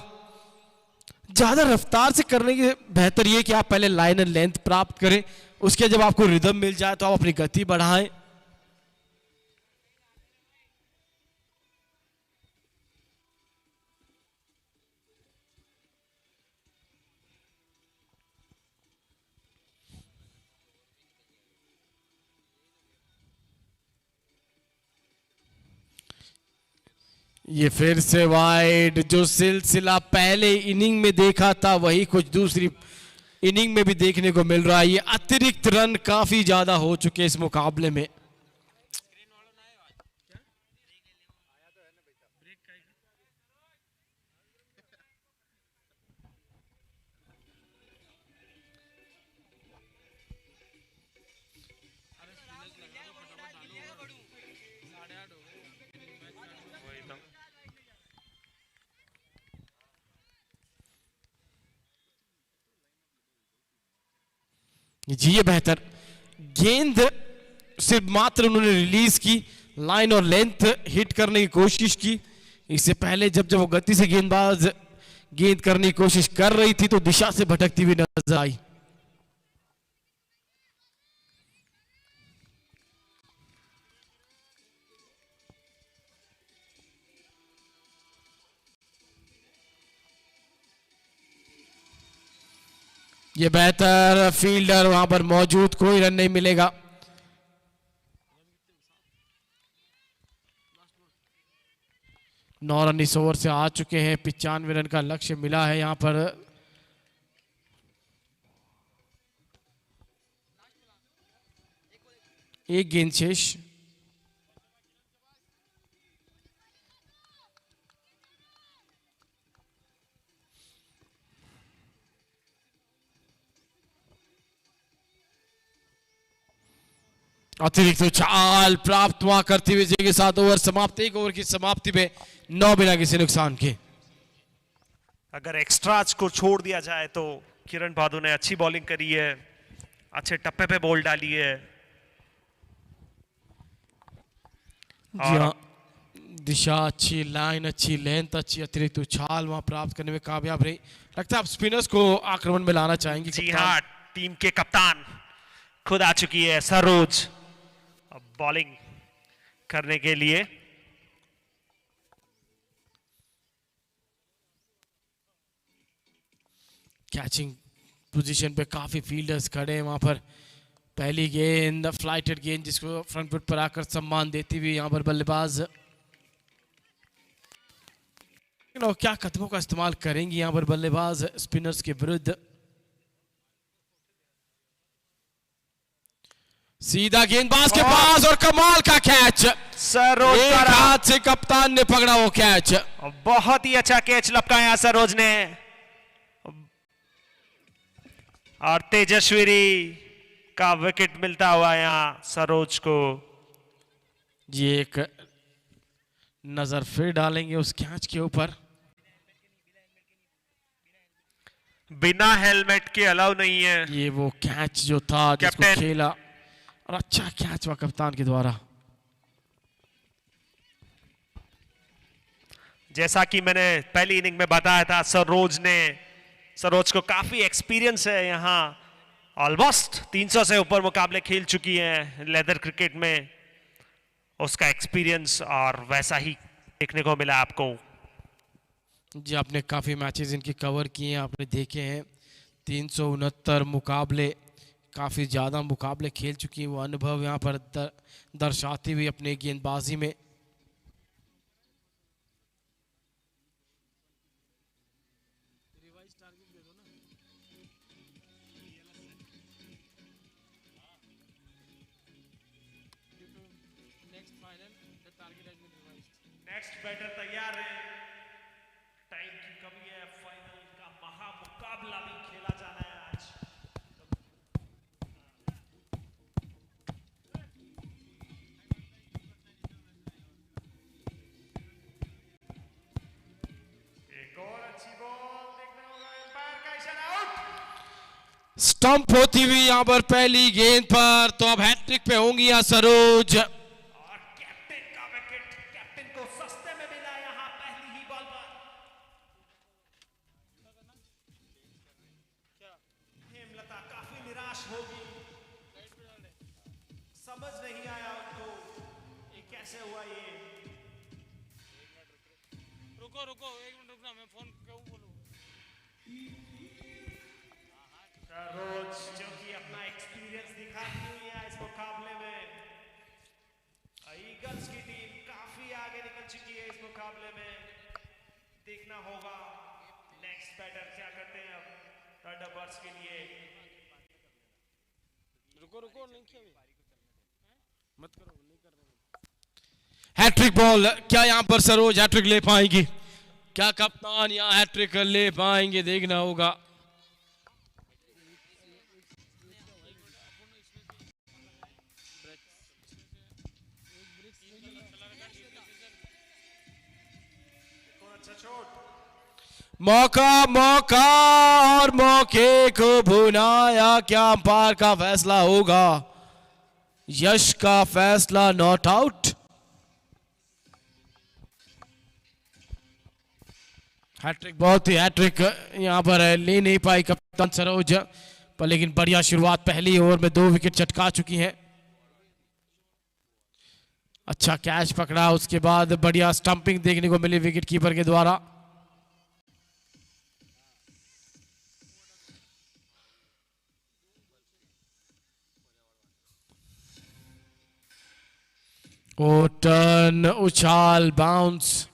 ज्यादा रफ्तार से करने की बेहतर ये कि आप पहले लाइन एंड लेंथ प्राप्त करें, उसके जब आपको रिदम मिल जाए तो आप अपनी गति बढ़ाएं। ये फिर से वाइड, जो सिलसिला पहले इनिंग में देखा था वही कुछ दूसरी इनिंग में भी देखने को मिल रहा है। ये अतिरिक्त रन काफी ज्यादा हो चुके इस मुकाबले में। जी ये बेहतर गेंद सिर्फ मात्र उन्होंने रिलीज की, लाइन और लेंथ हिट करने की कोशिश की। इससे पहले जब वो गति से गेंदबाज गेंद करने की कोशिश कर रही थी तो दिशा से भटकती हुई नजर आई। ये बेहतर फील्डर वहां पर मौजूद, कोई रन नहीं मिलेगा। नौ रन इस ओवर से आ चुके हैं, 95 रन का लक्ष्य मिला है यहां पर। एक गेंद शेष। अतिरिक्त उछाल प्राप्त वहां करते हुए के साथ ओवर समाप्त। एक ओवर की समाप्ति में 9 बिना किसी नुकसान के। अगर एक्स्ट्राज को छोड़ दिया जाए तो किरण बादू ने अच्छी बॉलिंग करी है, अच्छे टप्पे पे बॉल डाली है। जी हाँ, दिशा अच्छी, लाइन अच्छी, लेंथ अच्छी, अतिरिक्त उछाल वहां प्राप्त करने में कामयाब रही। लगता है आप स्पिनर्स को आक्रमण में लाना चाहेंगे। जी हाँ, टीम के कप्तान खुद आ चुकी है सरोज बॉलिंग करने के लिए। कैचिंग पोजीशन पे काफी फील्डर्स खड़े हैं वहां पर। पहली गेंद फ्लाइटेड गेंद जिसको फ्रंट फुट पर आकर सम्मान देती हुई यहां पर बल्लेबाज। लेकिन वो क्या कदमों का इस्तेमाल करेंगी यहाँ पर बल्लेबाज स्पिनर्स के विरुद्ध। सीधा गेंदबाज के पास और कमाल का कैच, सरोज एक द्वारा हाथ से कप्तान ने पकड़ा वो कैच। बहुत ही अच्छा कैच लपकाया सरोज ने, और तेजस्वी का विकेट मिलता हुआ यहाँ सरोज को। ये एक नजर फिर डालेंगे उस कैच के ऊपर। बिना हेलमेट के अलाउ नहीं है। ये वो कैच जो था जिसको कैप्टन। खेला, और अच्छा कैच हुआ कप्तान के द्वारा। जैसा कि मैंने पहली इनिंग में बताया था, सरोज को काफी एक्सपीरियंस है यहाँ, ऑलमोस्ट 300 से ऊपर मुकाबले खेल चुकी हैं लेदर क्रिकेट में। उसका एक्सपीरियंस और वैसा ही देखने को मिला आपको। जी आपने काफ़ी मैचेस इनके कवर किए हैं, आपने देखे हैं 369 मुकाबले, काफ़ी ज़्यादा मुकाबले खेल चुकी हैं। वो अनुभव यहाँ पर दर्शाती हुई अपने गेंदबाजी में। नेक्स्ट बैटर तैयार है, टाइम की कमी है, फाइनल का महामुकाबला भी खेला जाना है आज। एक और अच्छी बॉल देखना होगा, एम्पायर का इशारा, आउट। स्टंप होती हुई यहाँ पर पहली गेंद पर, तो अब हैट्रिक पे होंगी यहाँ सरोज। और कैप्टन का विकेट, कैप्टन को सस्ते में मिला यहाँ पहली ही बॉल पर। हेमलता काफी निराश होगी, समझ नहीं आया उनको ये कैसे हुआ। ये रुको रुको 1 मिनट रुकना, मैं फोन क्यों बोलूं। सरोज जो कि अपना एक्सपीरियंस दिखाती हुई है इस मुकाबले में। ईगल्स की टीम काफी आगे निकल चुकी है इस मुकाबले में। देखना होगा नेक्स्ट बैटर क्या करते हैं अब थंडरबर्ड्स के लिए। रुको रुको नहीं किया मत करो, नहीं कर रहे। हैट्रिक बॉल, क्या यहाँ पर सरोज हैट्रिक ले पाएंगी? क्या कप्तान यहाँ हैट्रिक ले पाएंगे? देखना होगा। मौका मौका और मौके को भुनाया, क्या अंपायर का फैसला होगा? यश का फैसला नॉट आउट। हैट्रिक, बहुत ही हैट्रिक यहां पर ले नहीं पाई कप्तान सरोज, पर लेकिन बढ़िया शुरुआत, पहली ओवर में 2 विकेट चटका चुकी हैं। अच्छा कैच पकड़ा, उसके बाद बढ़िया स्टंपिंग देखने को मिली विकेट कीपर के द्वारा। ओ टर्न, उछाल, बाउंस।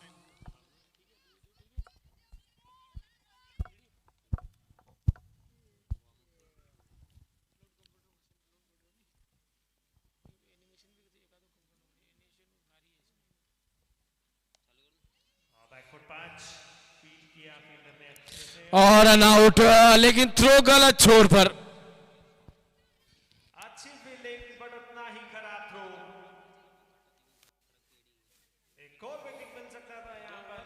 और रन आउट, लेकिन थ्रो गलत छोर पर। अच्छी फील्डिंग बट उतना ही खराब थ्रो। एक और विकेट मिल सकता था यहाँ पर।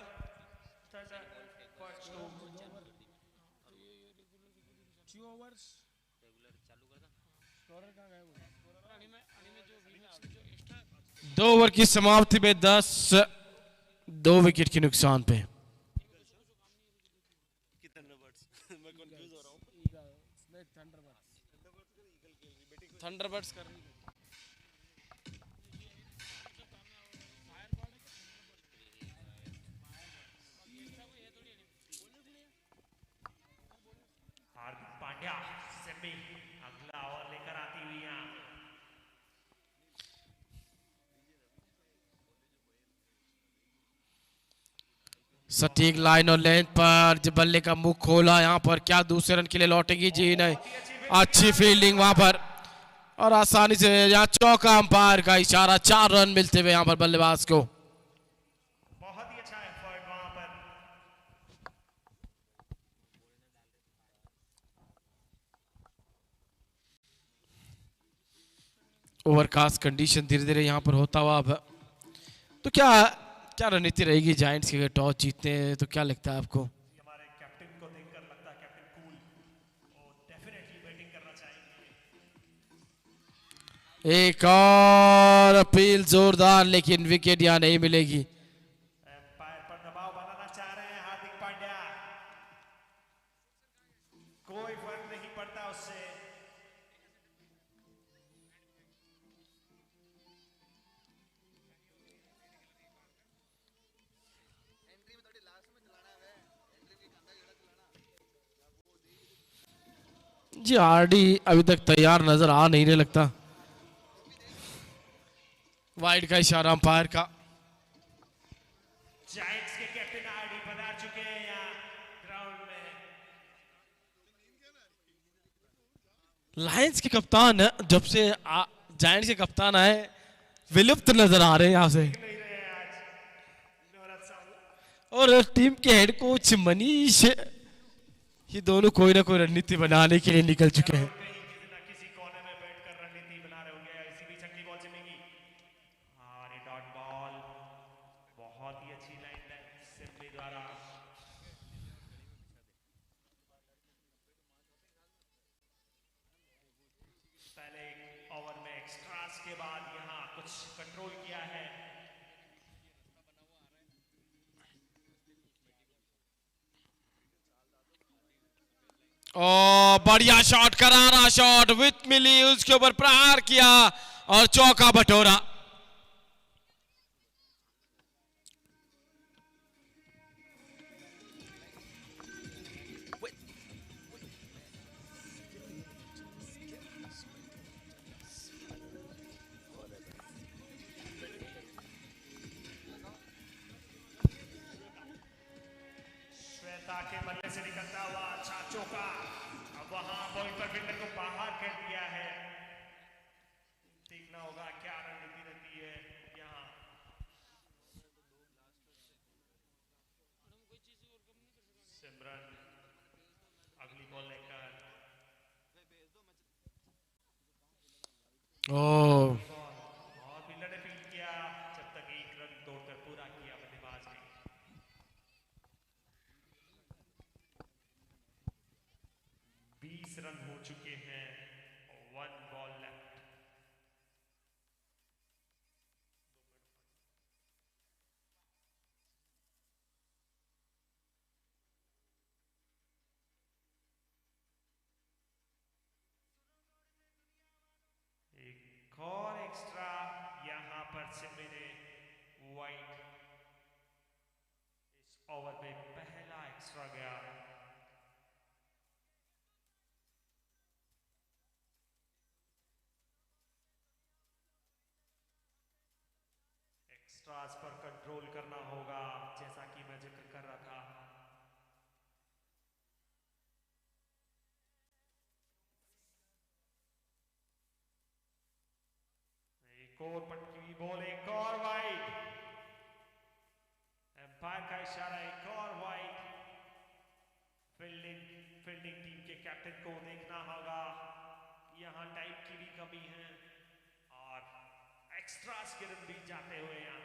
दो ओवर की समाप्ति में 2 विकेट के नुकसान पे। थंडरबर्ड्स कर रही है। हार्दिक पांड्या सेमी अगला ओवर लेकर आती हुई यहाँ। सटीक लाइन और लेंथ पर जब बल्ले का मुंह खोला, यहाँ पर क्या दूसरे रन के लिए लौटेगी जी नहीं, अच्छी फील्डिंग वहां पर और आसानी से यहाँ चौका, अंपायर का इशारा, 4 रन मिलते हुए यहाँ पर बल्लेबाज को। बहुत ही अच्छा एफर्ट वहां पर। ओवरकास्ट कंडीशन धीरे धीरे यहाँ पर होता हुआ अब, तो क्या क्या रणनीति रहेगी जायंट्स की अगर टॉस जीतते हैं तो क्या लगता है आपको? हमारे कैप्टन को देखकर लगता है कैप्टन कूल वो डेफिनेटली बैटिंग करना चाहेंगे। एक और अपील जोरदार, लेकिन विकेट यहाँ नहीं मिलेगी। एम्पायर पर दबाव बनाना चाह रहे हैं हार्दिक पांड्या, कोई फर्क नहीं पड़ता उससे। जी आरडी अभी तक तैयार नजर आ नहीं लगता। वाइड का इशारा अंपायर का। जायंट्स के कैप्टन आरडी पधार चुके हैं यहाँ ग्राउंड में। लायंस के कप्तान जब से जायंट्स के कप्तान आए विलुप्त नजर आ रहे हैं यहाँ से, नहीं रहे हैं आज नवरत साहब। और टीम के हेड कोच मनीष ये दोनों कोई ना कोई रणनीति बनाने के लिए निकल चुके हैं। कहीं किसी ना किसी कोने में बैठकर रणनीति बना रहे होंगे। इसी बीच अगली बॉल जमेगी और ये डॉट बॉल, बहुत ही अच्छी लाइन सिंपली द्वारा। पहले एक ओवर में एक्स्ट्रास के बाद यहाँ कुछ कंट्रोल किया है। ओ बढ़िया शॉट, करारा शॉट, विथ मिली उसके ऊपर प्रहार किया और चौका बटोरा। श्वेता के बल्ले से निकलता हुआ अच्छा चौका, अब वहां बॉल पर फील्डर को बाहर कर दिया है। देखना होगा क्या रणनीति रहती है यहाँ। सिमरन अगली बॉल लेकर, ओ और फील्डर ने फील्ड किया जब तक एक रन दौड़कर पूरा किया बल्लेबाज ने। 20 रन हो चुके हैं, 1 बॉल लेफ्ट। एक और एक्स्ट्रा यहां पर से मेरे वाइट, इस ओवर में पहला एक्स्ट्रा गया। एक्स्ट्रास पर कंट्रोल करना होगा जैसा कि मैं जिक्र कर रहा था। एक और पटकी हुई बॉल, एक और वाइड, एम्पायर का इशारा, एक और वाइड। फील्डिंग टीम के कैप्टन को देखना होगा, यहां टाइम की भी कमी है और एक्स्ट्रास के रन भी जाते हुए यहाँ।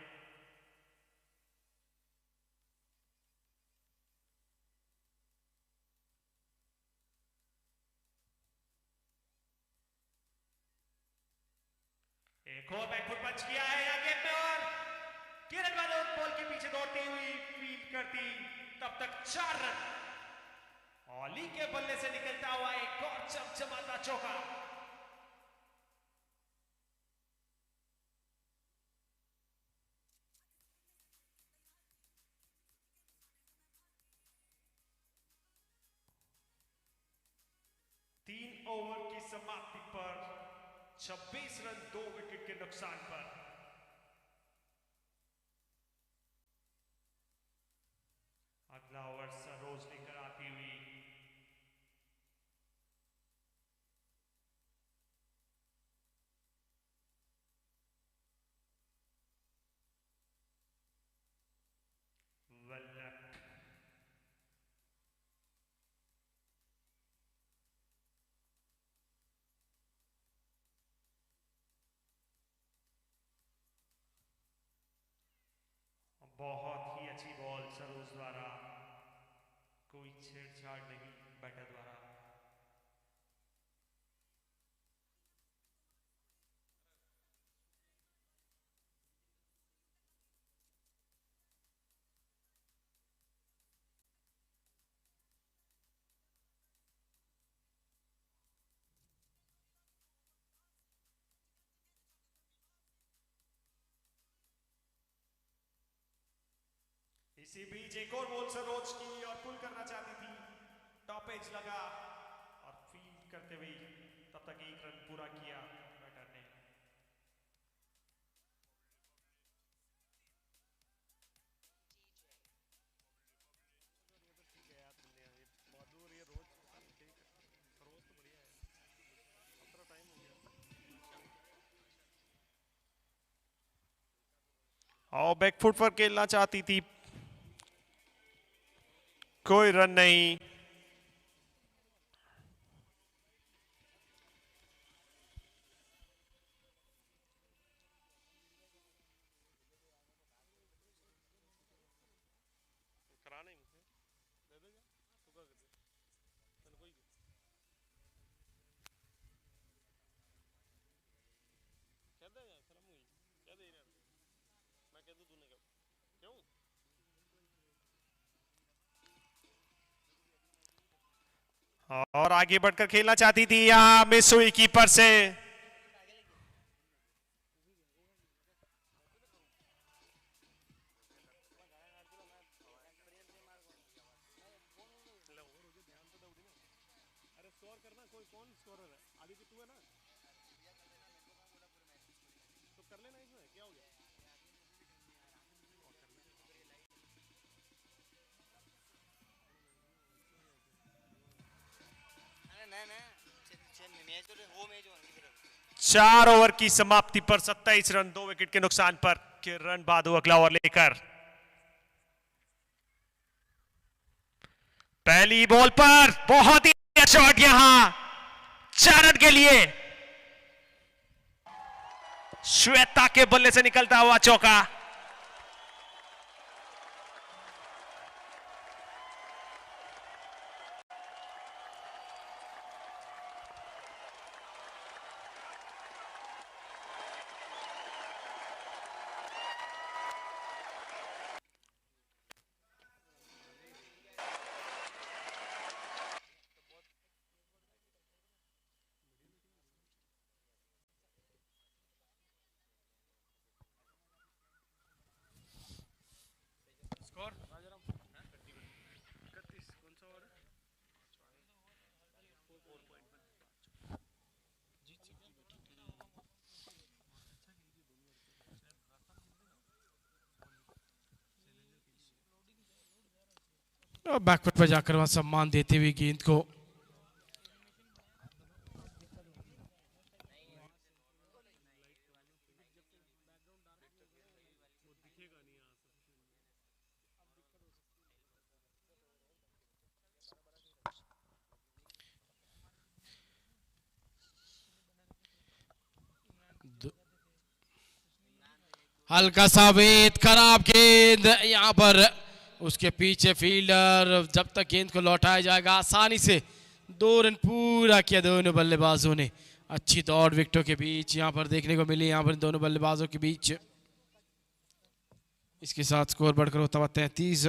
एक और बैकफुट पंच किया है यहाँ गेम में और किरण बालोद बॉल के पीछे दौड़ती हुई फील्ड करती, तब तक 4 रन। ऑली के बल्ले से निकलता हुआ एक और चमचमाता चौका। तीन ओवर की समाप्ति पर 26 रन 2 विकेट के नुकसान पर। बहुत ही अच्छी बॉल सरोज द्वारा, कोई छेड़छाड़ नहीं बैटर द्वारा। इसी बीच एक और बॉल सरोज की और पुल करना चाहती थी, टॉप एज लगा और फील्ड करते हुए तब तक एक रन पूरा किया बैटर ने। और बैकफुट पर खेलना चाहती थी, कोई रन नहीं। और आगे बढ़कर खेलना चाहती थी, यहां मिस हुई कीपर से। चार ओवर की समाप्ति पर 27 रन, 2 विकेट के नुकसान पर किरण बादू अगला ओवर लेकर। पहली बॉल पर बहुत ही अच्छा शॉट, यहां 4 रन के लिए श्वेता के बल्ले से निकलता हुआ चौका। बैकफुट पर जाकर वहां सम्मान देते हुए गेंद को हल्का सा वेद, खराब गेंद यहां पर उसके पीछे फील्डर, जब तक गेंद को लौटाया जाएगा आसानी से 2 रन पूरा किया दोनों बल्लेबाजों ने। अच्छी दौड़ विकेटों के बीच यहां पर देखने को मिली, यहां पर दोनों बल्लेबाजों के बीच। इसके साथ स्कोर बढ़कर होता हुआ 33।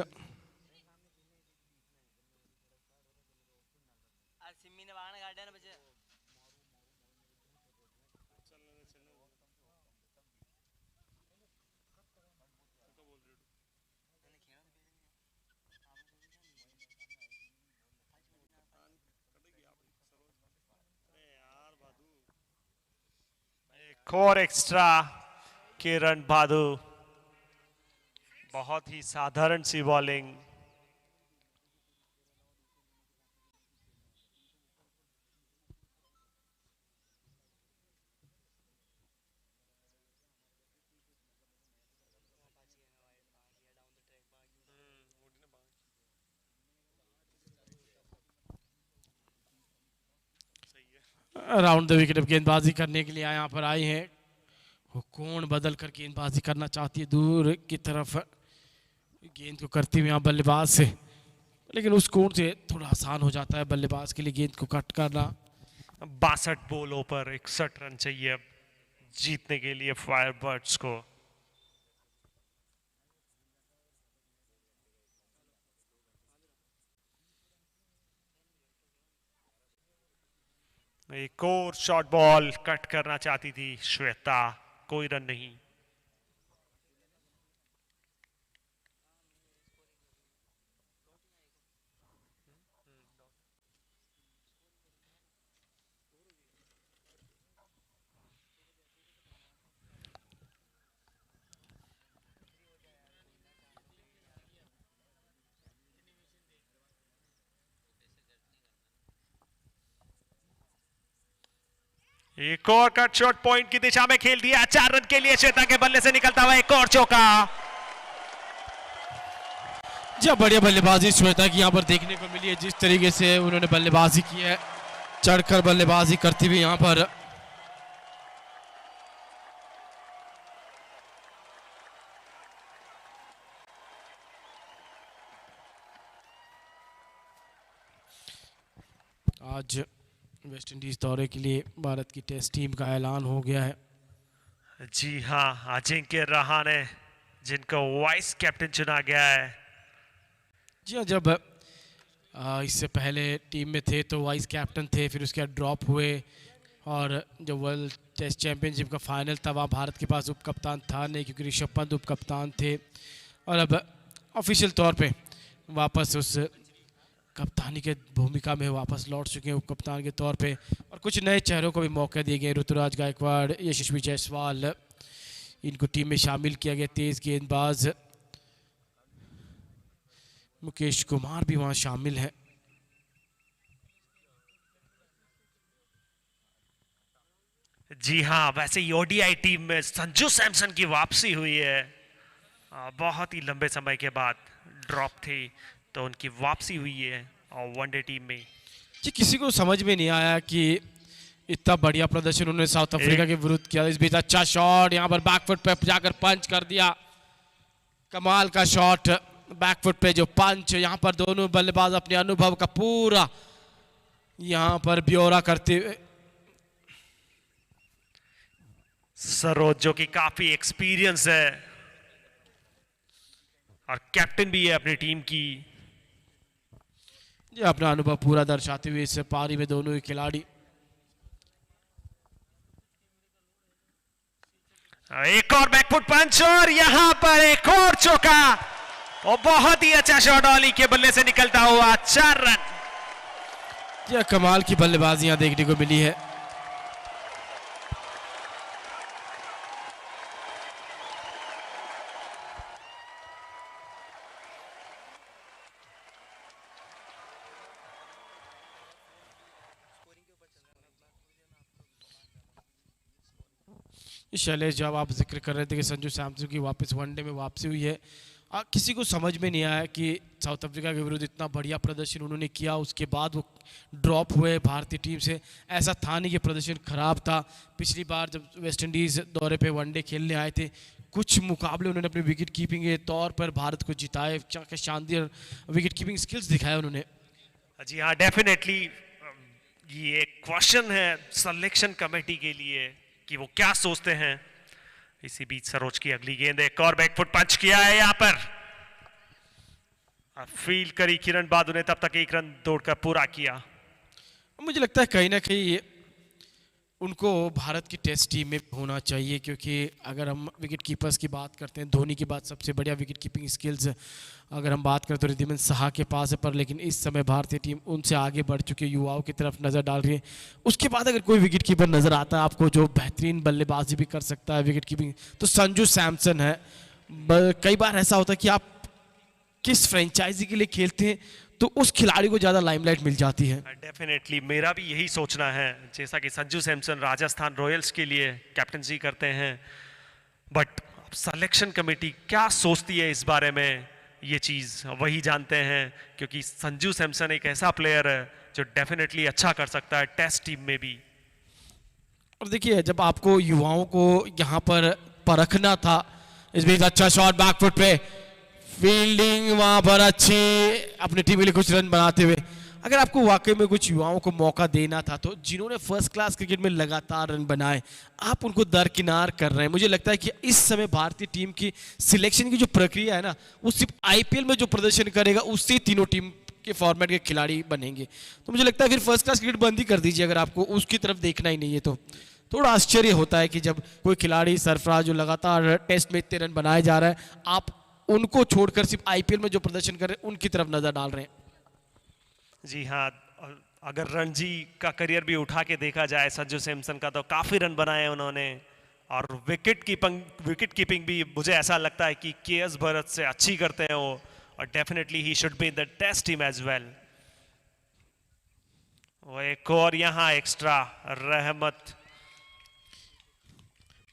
और एक्स्ट्रा किरण बादू, बहुत ही साधारण सी बॉलिंग। राउंड द विकेट गेंदबाजी करने के लिए यहाँ पर आए हैं, वो कोण बदल कर गेंदबाजी करना चाहती है दूर की तरफ। गेंद को करती हुई यहाँ बल्लेबाज से, लेकिन उस कोण से थोड़ा आसान हो जाता है बल्लेबाज के लिए गेंद को कट करना। 62 बोलों पर 61 रन चाहिए अब जीतने के लिए फायरबर्ड्स को। एक और शॉर्ट बॉल कट करना चाहती थी श्वेता, कोई रन नहीं। एक और कट शॉट पॉइंट की दिशा में खेल दिया, 4 रन के लिए श्वेता के बल्ले से निकलता हुआ एक और चौका। जी बढ़िया बल्लेबाजी श्वेता की यहाँ पर देखने को मिली है, जिस तरीके से उन्होंने बल्लेबाजी की है, चढ़कर बल्लेबाजी करती हुई यहाँ पर। आज वेस्ट इंडीज दौरे के लिए भारत की टेस्ट टीम का ऐलान हो गया है। जी हाँ, अजिंक्य रहाणे जिनको वाइस कैप्टन चुना गया है। जी हाँ, जब इससे पहले टीम में थे तो वाइस कैप्टन थे, फिर उसके बाद ड्रॉप हुए और जब वर्ल्ड टेस्ट चैंपियनशिप का फाइनल था वहाँ भारत के पास उप कप्तान था नहीं, क्योंकि ऋषभ पंत उप कप्तान थे। और अब ऑफिशियल तौर पे वापस उस कप्तानी के भूमिका में वापस लौट चुके हैं उप कप्तान के तौर पे, और कुछ नए चेहरों को भी मौके दिए गए। ऋतुराज गायकवाड़, यशस्वी जायसवाल, इनको टीम में शामिल किया गया। तेज गेंदबाज मुकेश कुमार भी वहां शामिल है। जी हाँ, वैसे ही ओडीआई टीम में संजू सैमसन की वापसी हुई है। बहुत ही लंबे समय के बाद ड्रॉप थी तो उनकी वापसी हुई है और वनडे टीम में। जी किसी को समझ में नहीं आया कि इतना बढ़िया प्रदर्शन उन्होंने साउथ अफ्रीका के विरुद्ध किया। इस बीच अच्छा शॉट, यहाँ पर बैकफुट पे जाकर पंच कर दिया, कमाल का शॉट बैकफुट पे जो पंच। यहाँ पर दोनों बल्लेबाज अपने अनुभव का पूरा यहाँ पर ब्यौरा करते हुए। सरोज जो कि काफी एक्सपीरियंस है और कैप्टन भी है अपनी टीम की, ये अपना अनुभव पूरा दर्शाते हुए इस पारी में दोनों ही खिलाड़ी। एक और बैकफुट पंच और यहाँ पर एक और चौका और बहुत ही अच्छा शॉट ऑली के बल्ले से निकलता हुआ 4 रन। यह कमाल की बल्लेबाजी यहाँ देखने को मिली है। शैलेश, जब आप जिक्र कर रहे थे कि संजू सैमसन की वापस वनडे में वापसी हुई है, किसी को समझ में नहीं आया कि साउथ अफ्रीका के विरुद्ध इतना बढ़िया प्रदर्शन उन्होंने किया, उसके बाद वो ड्रॉप हुए भारतीय टीम से। ऐसा था नहीं कि प्रदर्शन खराब था। पिछली बार जब वेस्ट इंडीज़ दौरे पे वनडे खेलने आए थे, कुछ मुकाबले उन्होंने अपने विकेट कीपिंग के तौर पर भारत को जिताए, शानदार विकेट कीपिंग स्किल्स दिखाए उन्होंने। जी हाँ, डेफिनेटली ये क्वेश्चन है सिलेक्शन कमेटी के लिए कि वो क्या सोचते हैं। इसी बीच सरोज की अगली गेंद, एक और बैकफुट पंच किया है यहाँ पर, फील्ड करी किरण बादू ने, तब तक 1 रन दौड़कर पूरा किया। मुझे लगता है कहीं ना कहीं उनको भारत की टेस्ट टीम में होना चाहिए, क्योंकि अगर हम विकेट कीपर्स की बात करते हैं, धोनी की बात सबसे बढ़िया विकेट कीपिंग स्किल्स अगर हम बात करें तो रिद्धिमान साहा के पास है, पर लेकिन इस समय भारतीय टीम उनसे आगे बढ़ चुकी है, युवाओं की तरफ नज़र डाल रही है। उसके बाद अगर कोई विकेट कीपर नज़र आता है आपको जो बेहतरीन बल्लेबाजी भी कर सकता है विकेट कीपिंग, तो संजू सैमसन है। कई बार ऐसा होता है कि आप किस फ्रेंचाइजी के लिए खेलते हैं तो उस खिलाड़ी को ज़्यादा लाइमलाइट मिल जाती है। डेफिनेटली मेरा भी यही सोचना है, जैसा कि संजू सैमसन राजस्थान रॉयल्स के लिए कैप्टनसी करते हैं, बट सिलेक्शन कमेटी क्या सोचती है इस बारे में, ये चीज़ वही जानते हैं, क्योंकि संजू सैमसन एक ऐसा प्लेयर है जो डेफिनेटली अच्छा कर सकता है टेस्ट टीम में भी। और देखिए, जब आपको युवाओं को यहाँ पर परखना था, इस बीच अच्छा शॉट बैकफुट पे, फील्डिंग वहां पर अच्छी, अपनी टीम के लिए कुछ रन बनाते हुए। अगर आपको वाकई में कुछ युवाओं को मौका देना था तो जिन्होंने फर्स्ट क्लास क्रिकेट में लगातार रन बनाए, आप उनको दरकिनार कर रहे हैं। मुझे लगता है कि इस समय भारतीय टीम की सिलेक्शन की जो प्रक्रिया है ना, वो सिर्फ आईपीएल में जो प्रदर्शन करेगा उससे तीनों टीम के फॉर्मेट के खिलाड़ी बनेंगे। तो मुझे लगता है फिर फर्स्ट क्लास क्रिकेट बंद ही कर दीजिए अगर आपको उसकी तरफ देखना ही नहीं है तो। थोड़ा आश्चर्य होता है कि जब कोई खिलाड़ी सरफराज जो लगातार टेस्ट में इतने रन बनाए जा रहा है, आप उनको छोड़कर सिर्फ आईपीएल में जो प्रदर्शन कर रहे हैं उनकी तरफ नजर डाल रहे हैं। जी हाँ, अगर रणजी का करियर भी उठा के देखा जाए संजू सैमसन का, तो काफी रन बनाए उन्होंने। और विकेट कीपिंग भी मुझे ऐसा लगता है कि केएस भरत से अच्छी करते हैं वो, और definitely he should be in the test team as well. वो एक और यहाँ एक्स्ट्रा रहमत।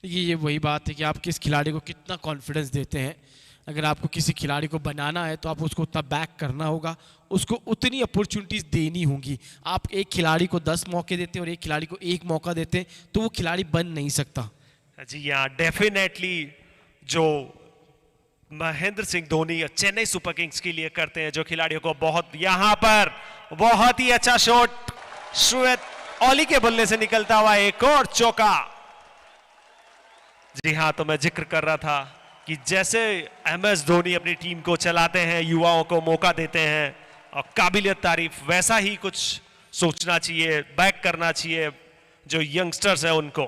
ये वही बात है कि आप किस खिलाड़ी को कितना कॉन्फिडेंस देते हैं। अगर आपको किसी खिलाड़ी को बनाना है तो आप उसको उतना बैक करना होगा, उसको उतनी अपॉर्चुनिटीज देनी होंगी। आप एक खिलाड़ी को 10 मौके देते हैं और एक खिलाड़ी को 1 मौका देते हैं तो वो खिलाड़ी बन नहीं सकता। जी हाँ, डेफिनेटली जो महेंद्र सिंह धोनी चेन्नई सुपर किंग्स के लिए करते हैं, जो खिलाड़ियों को बहुत, यहां पर बहुत ही अच्छा शॉट श्वेत ओली के बल्ले से निकलता हुआ एक और चौका। जी हाँ, तो मैं जिक्र कर रहा था कि जैसे एमएस धोनी अपनी टीम को चलाते हैं, युवाओं को मौका देते हैं और काबिलियत तारीफ, वैसा ही कुछ सोचना चाहिए, बैक करना चाहिए जो यंगस्टर्स हैं उनको।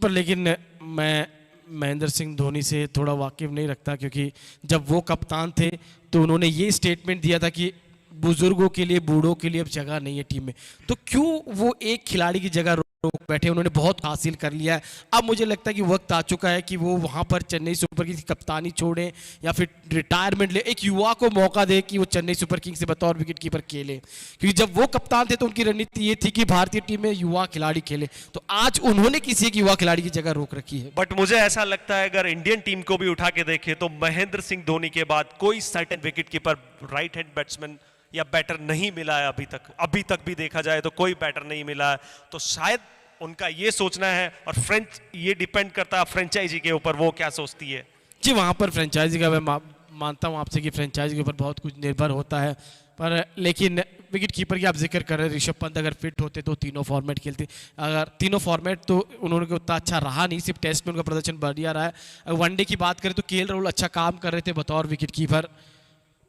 पर लेकिन मैं महेंद्र सिंह धोनी से थोड़ा वाकिफ नहीं रखता, क्योंकि जब वो कप्तान थे तो उन्होंने ये स्टेटमेंट दिया था कि बुजुर्गों के लिए, बूढ़ों के लिए अब जगह नहीं है टीम में। तो क्यों वो एक खिलाड़ी की जगह रोक बैठे? उन्होंने बहुत हासिल कर लिया है। अब मुझे लगता है कि वक्त आ चुका है कि वो वहां पर चेन्नई सुपर किंग्स की कप्तानी छोड़ें या फिर रिटायरमेंट ले, एक युवा को मौका दे कि वो चेन्नई सुपर किंग्स से बतौर विकेट कीपर खेले। क्योंकि जब वो कप्तान थे तो उनकी रणनीति ये थी कि भारतीय टीम में युवा खिलाड़ी खेले, तो आज उन्होंने किसी एक युवा खिलाड़ी की जगह रोक रखी है। बट मुझे ऐसा लगता है अगर इंडियन टीम को भी उठा के देखे तो महेंद्र सिंह धोनी के बाद कोई certain wicket keeper, right hand batsman या बैटर नहीं मिला है अभी तक भी देखा जाए तो कोई बैटर नहीं मिला है। तो शायद उनका ये सोचना है, और फ्रेंच, ये डिपेंड करता है फ्रेंचाइजी के ऊपर वो क्या सोचती है। जी, वहाँ पर फ्रेंचाइजी का मैं मानता हूँ आपसे कि फ्रेंचाइजी के ऊपर बहुत कुछ निर्भर होता है, पर लेकिन विकेट कीपर की आप जिक्र कर रहे हैं, ऋषभ पंत अगर फिट होते तो तीनों फॉर्मेट खेलते। अगर तीनों फॉर्मेट तो उन्होंने उतना अच्छा रहा नहीं, सिर्फ टेस्ट में उनका प्रदर्शन बढ़िया रहा है। वनडे की बात करें तो केएल राहुल अच्छा काम कर रहे थे बतौर विकेट कीपर,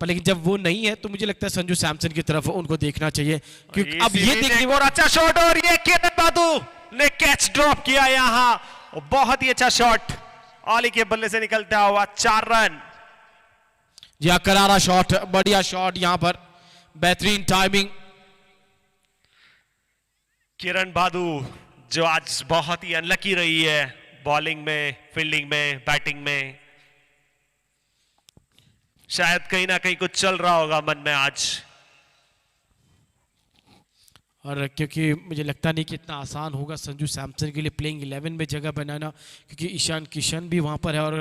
पर लेकिन जब वो नहीं है तो मुझे लगता है संजू सैमसन की तरफ उनको देखना चाहिए। क्योंकि अब ये देखने और अच्छा शॉट, और ये केतन बादू ने कैच ड्रॉप किया यहां, बहुत ही अच्छा शॉट ओली के बल्ले से निकलता हुआ 4 रन। जी हाँ, करारा शॉट, बढ़िया शॉट, यहां पर बेहतरीन टाइमिंग। किरण बादू जो आज बहुत ही अनलकी रही है बॉलिंग में, फील्डिंग में, बैटिंग में, शायद कहीं ना कहीं कुछ चल रहा होगा मन में आज। और क्योंकि मुझे लगता नहीं कि इतना आसान होगा संजू सैमसन के लिए प्लेइंग 11 में जगह बनाना, क्योंकि ईशान किशन भी वहाँ पर है। और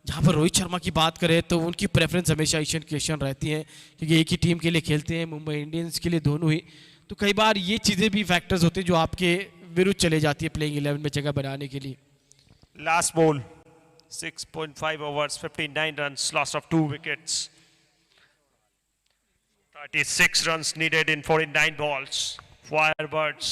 जहाँ पर रोहित शर्मा की बात करें तो उनकी प्रेफरेंस हमेशा ईशान किशन रहती है, क्योंकि एक ही टीम के लिए खेलते हैं, मुंबई इंडियंस के लिए दोनों ही। तो कई बार ये चीज़ें भी फैक्टर्स होते हैं जो आपके विरुद्ध चले जाती है प्लेइंग 11 में जगह बनाने के लिए। Last ball 6.5 overs, 59 runs, loss of 2 wickets. 36 runs needed in 49 balls. Firebirds.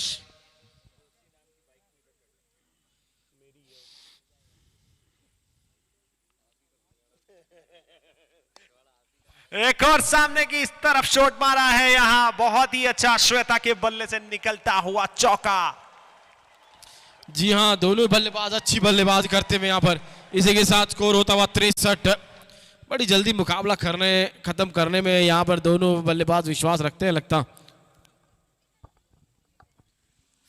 एक और सामने की इस तरफ शॉट मारा है यहां, बहुत ही अच्छा श्वेता के बल्ले से निकलता हुआ चौका। जी हाँ, दोनों बल्लेबाज अच्छी बल्लेबाज करते हुए यहाँ पर। इसी के साथ स्कोर होता हुआ 63। बड़ी जल्दी मुकाबला खत्म करने में यहाँ पर दोनों बल्लेबाज विश्वास रखते हैं लगता।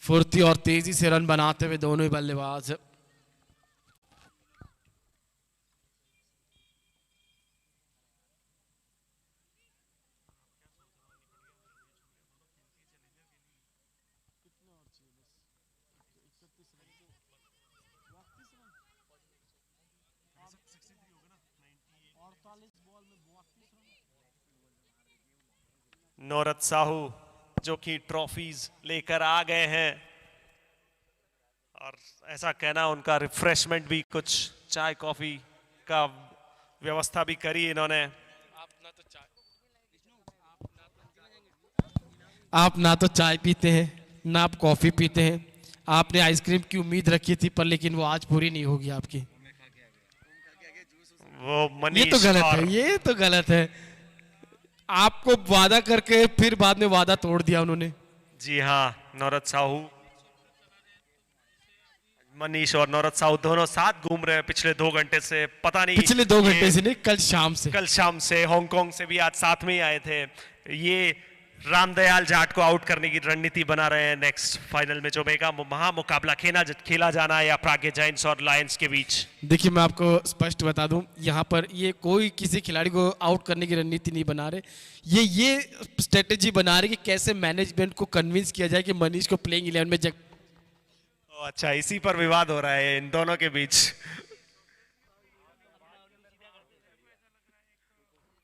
फुर्ती और तेजी से रन बनाते हुए दोनों ही बल्लेबाज। नौरत साहू जो कि ट्रॉफीज लेकर आ गए हैं, और ऐसा कहना उनका रिफ्रेशमेंट भी कुछ चाय कॉफी का व्यवस्था भी करी इन्होंने। आप ना तो चाय पीते हैं ना आप कॉफी पीते हैं। आपने आइसक्रीम की उम्मीद रखी थी पर लेकिन वो आज पूरी नहीं होगी आपकी। वो ये मनीष तो गलत और है, ये तो गलत है। आपको वादा करके फिर बाद में वादा तोड़ दिया उन्होंने। जी हाँ, नौरत साहू, मनीष और नौरत साहू दोनों साथ घूम रहे हैं पिछले 2 घंटे से। पता नहीं पिछले 2 ये घंटे से नहीं, कल शाम से। कल शाम से हांगकांग से भी आज साथ में ही आए थे। ये रामदयाल जाट को आउट करने की रणनीति बना रहे हैं नेक्स्ट फाइनल में जो मेगा महामुकाबला खेला जाना है या प्राग्ञ जायंट्स और लायंस के बीच। देखिए मैं आपको स्पष्ट बता दूं, यहाँ पर ये कोई किसी खिलाड़ी को आउट करने की रणनीति नहीं बना रहे। ये स्ट्रेटेजी बना रहे कि कैसे मैनेजमेंट को कन्विंस किया जाए कि मनीष को प्लेइंग 11 में अच्छा, इसी पर विवाद हो रहा है इन दोनों के बीच।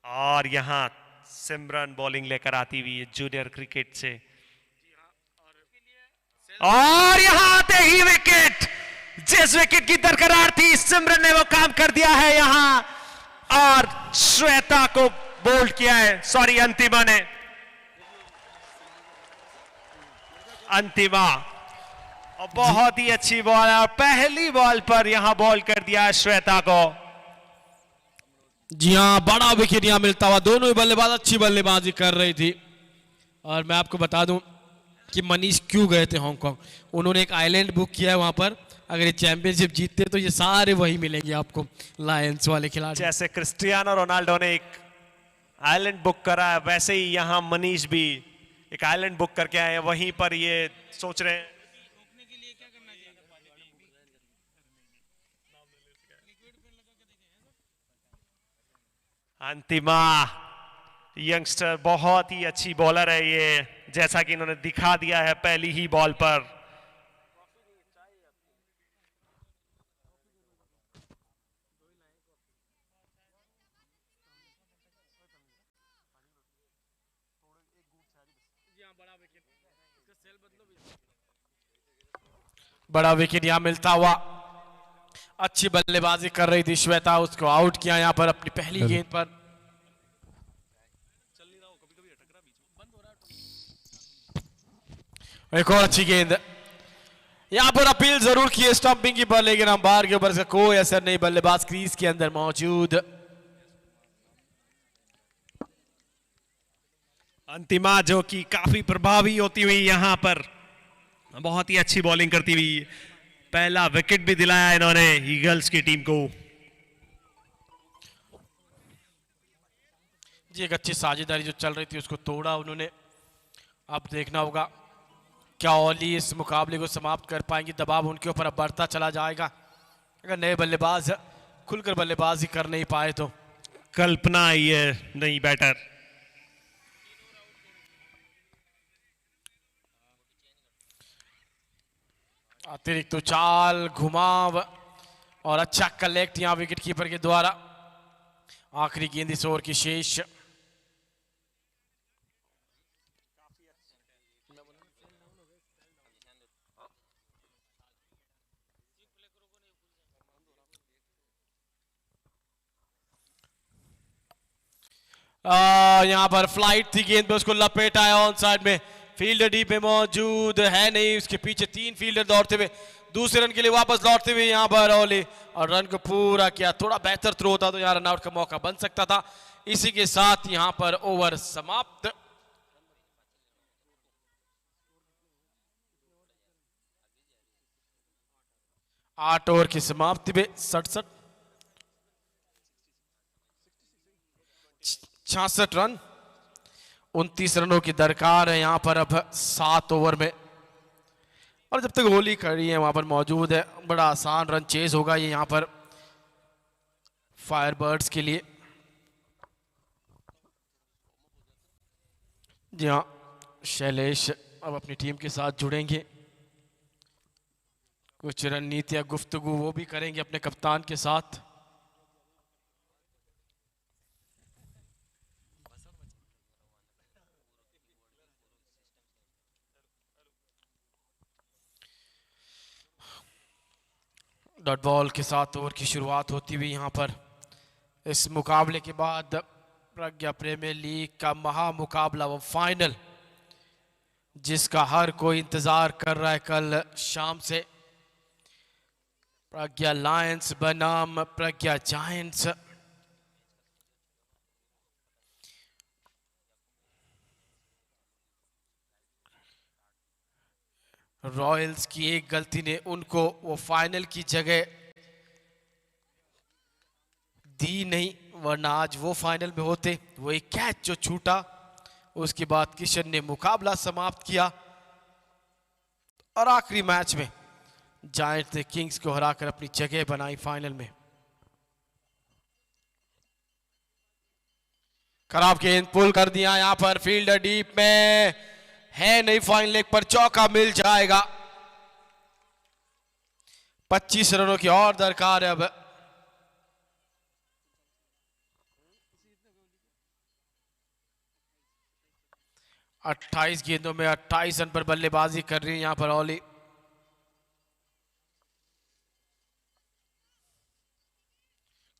और यहाँ सिमरन बॉलिंग लेकर आती हुई है जूनियर क्रिकेट से, और यहां आते ही विकेट, जिस विकेट की दरकरार थी सिमरन ने वो काम कर दिया है यहां, और श्वेता को बोल्ड किया है, सॉरी अंतिमा ने। अंतिमा और बहुत ही अच्छी बॉल है, और पहली बॉल पर यहां बॉल कर दिया है श्वेता को। जी हाँ, बड़ा विकेट यहाँ मिलता हुआ। दोनों ही बल्लेबाज अच्छी बल्लेबाजी कर रही थी। और मैं आपको बता दूं कि मनीष क्यों गए थे हांगकांग। उन्होंने एक आइलैंड बुक किया है वहां पर। अगर ये चैंपियनशिप जीतते तो ये सारे वही मिलेंगे आपको, लायंस वाले खिलाड़ी। जैसे क्रिस्टियानो रोनाल्डो ने एक आइलैंड बुक करा है, वैसे ही यहां मनीष भी एक आइलैंड बुक करके आए हैं। वहीं पर ये सोच रहे हैं अंतिमा यंगस्टर बहुत ही अच्छी बॉलर है ये, जैसा कि इन्होंने दिखा दिया है पहली ही बॉल पर। बड़ा विकेट यहाँ मिलता हुआ। अच्छी बल्लेबाजी कर रही थी श्वेता, उसको आउट किया यहाँ पर अपनी पहली गेंद पर। एक और अच्छी गेंद, यहाँ पर अपील जरूर की है स्टंपिंग की पर, लेकिन अंपायर के ऊपर इसका कोई असर नहीं। बल्लेबाज क्रीज के अंदर मौजूद। अंतिमा जो कि काफी प्रभावी होती हुई यहां पर बहुत ही अच्छी बॉलिंग करती हुई पहला विकेट भी दिलाया इन्होंने ईगल्स की टीम को। जी एक अच्छी साझेदारी जो चल रही थी उसको तोड़ा उन्होंने। अब देखना होगा क्या ओली इस मुकाबले को समाप्त कर पाएंगे। दबाव उनके ऊपर अब बढ़ता चला जाएगा। अगर नए बल्लेबाज खुलकर बल्लेबाजी कर नहीं पाए तो। कल्पना आई है नई बैटर। अतिरिक्त उछाल, घुमाव और अच्छा कलेक्ट यहां विकेट कीपर के द्वारा। आखिरी गेंद इस ओवर की शेष। यहां पर फ्लाइट थी गेंद पे, उसको लपेटा है ऑन साइड में। फील्डर डी पे मौजूद है नहीं, उसके पीछे 3 फील्डर दौड़ते हुए दूसरे रन के लिए वापस लौटते हुए यहाँ पर ओली, और रन को पूरा किया। थोड़ा बेहतर थ्रो होता तो यहाँ रन आउट का मौका बन सकता था। इसी के साथ यहाँ पर ओवर समाप्त। आठ ओवर की समाप्ति में 66 रन, 29 रनों की दरकार है यहाँ पर अब 7 ओवर में। और जब तक होली खड़ी है वहां पर मौजूद है, बड़ा आसान रन चेज होगा ये यहाँ पर फायरबर्ड्स के लिए। जी हाँ, शैलेश अब अपनी टीम के साथ जुड़ेंगे। कुछ रणनीति या गुफ्तगू वो भी करेंगे अपने कप्तान के साथ। डॉट बॉल के साथ ओवर की शुरुआत होती हुई यहाँ पर इस मुकाबले के बाद प्रज्ञा प्रीमियर लीग का महामुकाबला, वो फाइनल जिसका हर कोई इंतजार कर रहा है कल शाम से, प्रज्ञा लायंस बनाम प्रज्ञा जायंट्स। रॉयल्स की एक गलती ने उनको वो फाइनल की जगह दी नहीं, वरना आज वो फाइनल में होते। वो एक कैच जो छूटा, उसके बाद किशन ने मुकाबला समाप्त किया और आखिरी मैच में जायंट्स ने किंग्स को हराकर अपनी जगह बनाई फाइनल में। खराब गेंद पुल कर दिया यहां पर, फील्डर डीप में है नहीं, फाइन लेग पर चौका मिल जाएगा। 25 रनों की और दरकार है अब। अट्ठाईस गेंदों में 28 रन पर बल्लेबाजी कर रही है यहां पर ओली।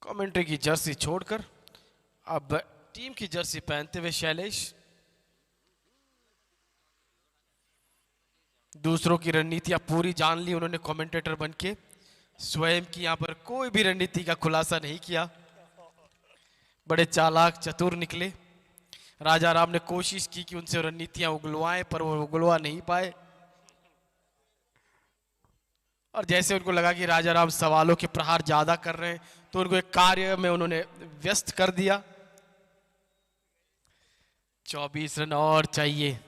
कमेंट्री की जर्सी छोड़कर अब टीम की जर्सी पहनते हुए शैलेश दूसरों की रणनीतियां पूरी जान ली उन्होंने कमेंटेटर बनके। स्वयं की यहां पर कोई भी रणनीति का खुलासा नहीं किया। बड़े चालाक चतुर निकले। राजा राम ने कोशिश की कि उनसे रणनीतियां उगलवाएं, पर वो उगलवा नहीं पाए। और जैसे उनको लगा कि राजा राम सवालों के प्रहार ज्यादा कर रहे हैं, तो उनको एक कार्य में उन्होंने व्यस्त कर दिया। 24 रन और चाहिए।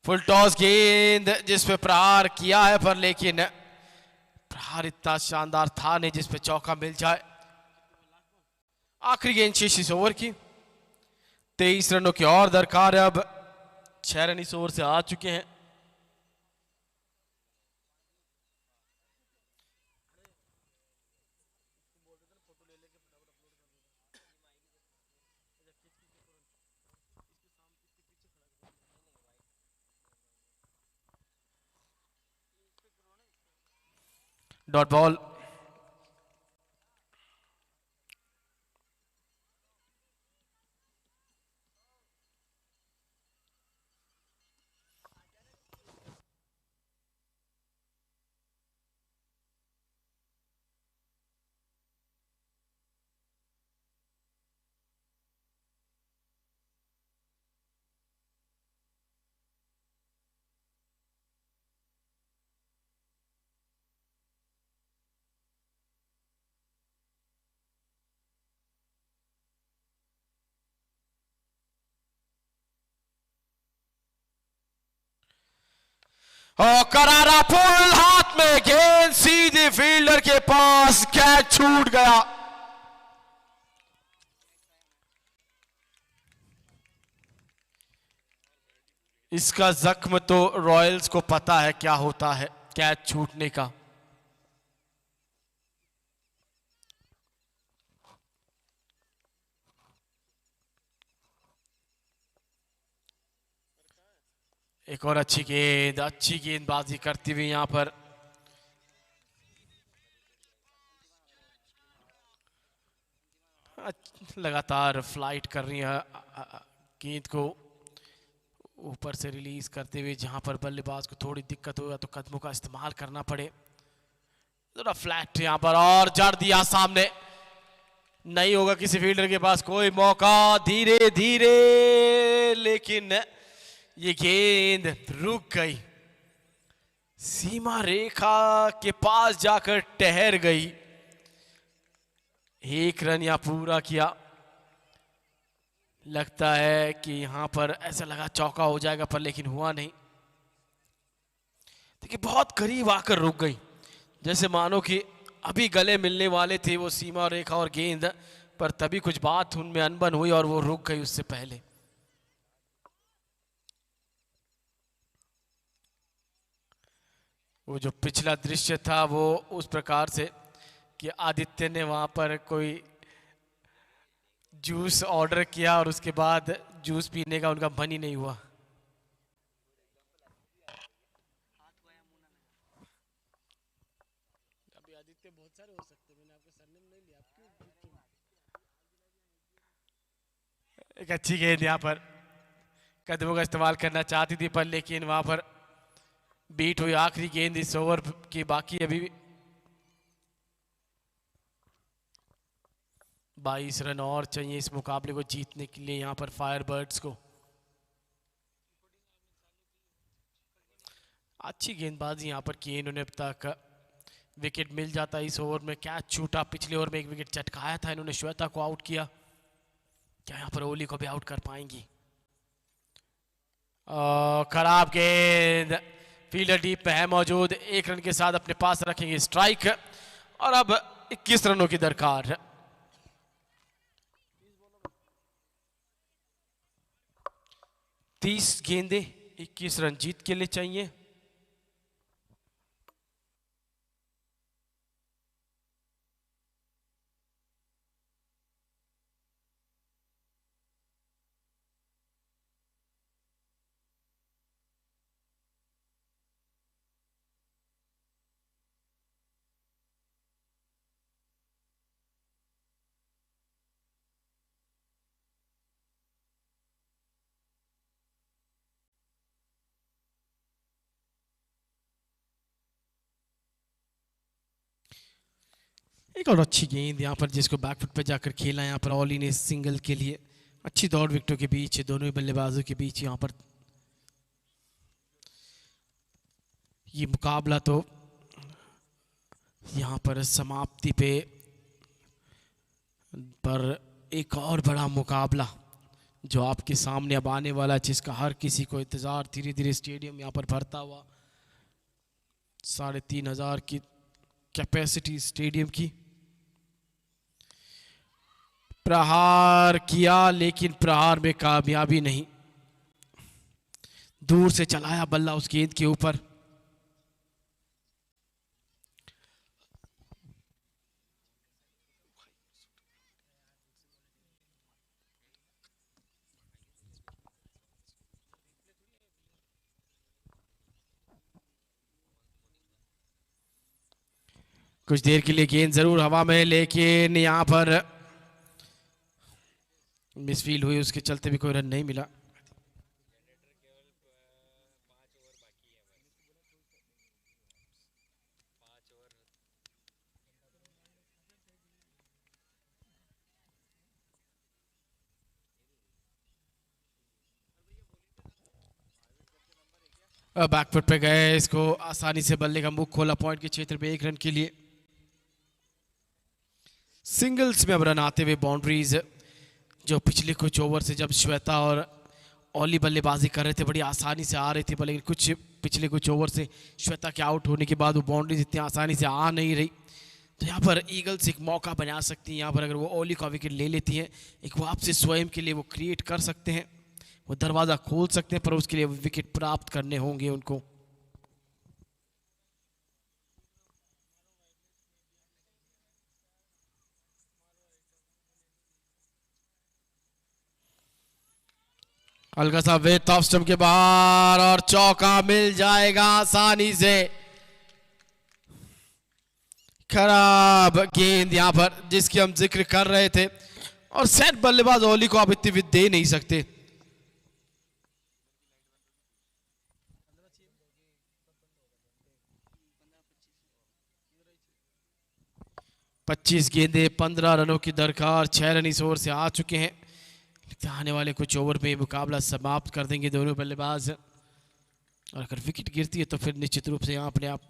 फुल टॉस गेंद जिस पे प्रहार किया है, पर लेकिन प्रहार इतना शानदार था नहीं जिस पे चौका मिल जाए। आखिरी गेंद शेष इस ओवर की। 23 रनों की और दरकार है अब। 6 रन इस ओवर से आ चुके हैं। Dot ball. और करारा पुल, हाथ में गेंद सीधे फील्डर के पास, कैच छूट गया। इसका जख्म तो रॉयल्स को पता है क्या होता है कैच छूटने का। एक और अच्छी गेंदबाजी करती हुई यहां पर लगातार फ्लाइट कर रही है गेंद को ऊपर से रिलीज करते हुए, जहां पर बल्लेबाज को थोड़ी दिक्कत होगा तो कदमों का इस्तेमाल करना पड़े। थोड़ा फ्लैट यहां पर और जड़ दिया सामने, नहीं होगा किसी फील्डर के पास कोई मौका। धीरे धीरे लेकिन ये गेंद रुक गई, सीमा रेखा के पास जाकर ठहर गई। 1 रन यहां पूरा किया। लगता है कि यहां पर ऐसा लगा चौका हो जाएगा, पर लेकिन हुआ नहीं। देखिए बहुत करीब आकर रुक गई, जैसे मानो कि अभी गले मिलने वाले थे वो सीमा रेखा और गेंद, पर तभी कुछ बात उनमें अनबन हुई और वो रुक गई उससे पहले। वो जो पिछला दृश्य था वो उस प्रकार से कि आदित्य ने वहां पर कोई जूस ऑर्डर किया और उसके बाद जूस पीने का उनका मन ही नहीं हुआ। एक अच्छी गेंद यहाँ पर कदमों का इस्तेमाल करना चाहती थी पर लेकिन वहां पर बीट हुई आखिरी गेंद इस ओवर की। बाकी अभी भी 22 रन और चाहिए इस मुकाबले को जीतने के लिए यहाँ पर फायरबर्ड्स को। अच्छी गेंदबाजी यहाँ पर की इन्होंने, अब तक विकेट मिल जाता इस ओवर में। कैच छूटा, पिछले ओवर में एक विकेट चटकाया था इन्होंने, श्वेता को आउट किया। क्या यहाँ पर ओली को भी आउट कर पाएंगी? खराब गेंद, फील्डर डीप पे है मौजूद, 1 रन के साथ अपने पास रखेंगे स्ट्राइक। और अब 21 रनों की दरकार। 30 गेंदे 21 रन जीत के लिए चाहिए। एक और अच्छी गेंद यहाँ पर जिसको बैकफुट पे जाकर खेला यहाँ पर ऑली ने सिंगल के लिए। अच्छी दौड़ विकेटों के बीच, दोनों ही बल्लेबाजों के बीच यहाँ पर ये मुकाबला तो यहाँ पर समाप्ति पे। पर एक और बड़ा मुकाबला जो आपके सामने अब आने वाला, जिसका हर किसी को इंतजार, धीरे धीरे स्टेडियम यहाँ पर भरता हुआ। 3,500 की कैपेसिटी स्टेडियम की। प्रहार किया लेकिन प्रहार में कामयाबी नहीं, दूर से चलाया बल्ला उस गेंद के ऊपर। कुछ देर के लिए गेंद जरूर हवा में, लेकिन यहां पर मिसफील्ड हुई, उसके चलते भी कोई रन नहीं मिला। बैकफुट पे गए, इसको आसानी से बल्ले का मुख खोला पॉइंट के क्षेत्र पे 1 रन के लिए। सिंगल्स में अब रन आते हुए बाउंड्रीज, जो पिछले कुछ ओवर से जब श्वेता और ओली बल्लेबाजी कर रहे थे बड़ी आसानी से आ रही थी, लेकिन पिछले कुछ ओवर से श्वेता के आउट होने के बाद वो बाउंड्रीज इतनी आसानी से आ नहीं रही। तो यहाँ पर ईगल्स एक मौका बना सकती हैं। यहाँ पर अगर वो ओली का विकेट ले लेती हैं, एक वापसी स्वयं के लिए वो क्रिएट कर सकते हैं, वो दरवाज़ा खोल सकते हैं, पर उसके लिए विकेट प्राप्त करने होंगे उनको। हल्का सा वेट ऑफ स्टंप के बाहर और चौका मिल जाएगा आसानी से। खराब गेंद यहां पर जिसकी हम जिक्र कर रहे थे, और सेट बल्लेबाज ओली को आप इतनी विद दे नहीं सकते। पच्चीस गेंदे 15 रनों की दरकार, 6 रन इस ओवर से आ चुके हैं। आने वाले कुछ ओवर में मुकाबला समाप्त कर देंगे दोनों बल्लेबाज, और अगर विकेट गिरती है तो फिर निश्चित रूप से यहाँ अपने आप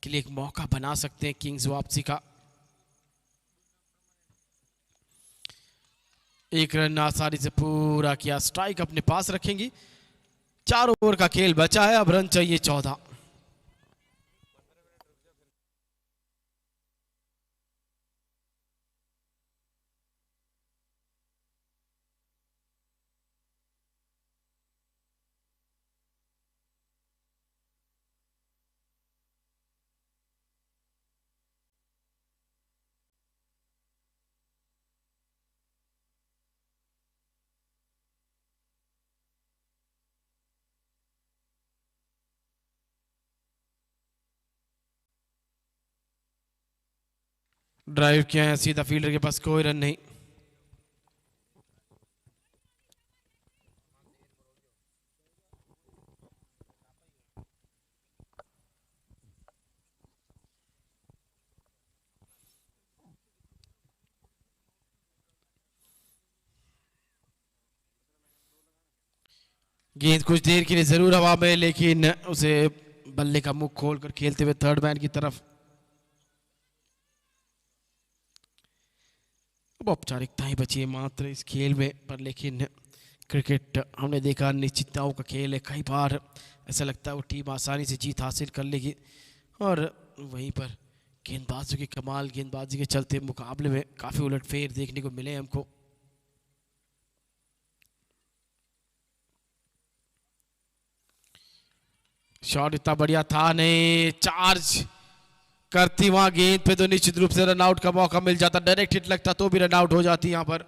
के लिए एक मौका बना सकते हैं किंग्स वापसी का। 1 रन आसानी से पूरा किया, स्ट्राइक अपने पास रखेंगी। 4 ओवर का खेल बचा है, अब रन चाहिए 14। ड्राइव किया है सीधा, फील्डर के पास कोई रन नहीं। गेंद कुछ देर के लिए जरूर हवा में, लेकिन उसे बल्ले का मुख खोलकर खेलते हुए थर्ड मैन की तरफ। अब औपचारिकता ही बची है मात्र इस खेल में, पर लेकिन क्रिकेट हमने देखा निश्चितताओं का खेल है। कई बार ऐसा लगता है वो टीम आसानी से जीत हासिल कर लेगी, और वहीं पर गेंदबाजों की कमाल गेंदबाजी के चलते मुकाबले में काफ़ी उलटफेर देखने को मिले हमको। शॉट इतना बढ़िया था नहीं, चार्ज करती वहां गेंद पे तो निश्चित रूप से रन आउट का मौका मिल जाता। डायरेक्ट हिट लगता तो भी रन आउट हो जाती यहां पर।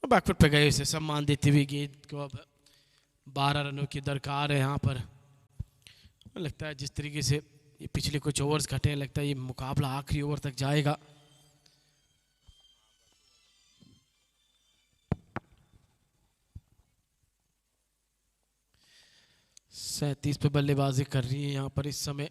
बैकफुट पे गए उसे सम्मान देते हुए गेंद को। अब 12 रनों की दरकार है यहाँ पर। लगता है जिस तरीके से ये पिछले कुछ ओवर्स घटे हैं, लगता है ये मुकाबला आखिरी ओवर तक जाएगा। सैंतीस पे बल्लेबाजी कर रही है यहाँ पर इस समय।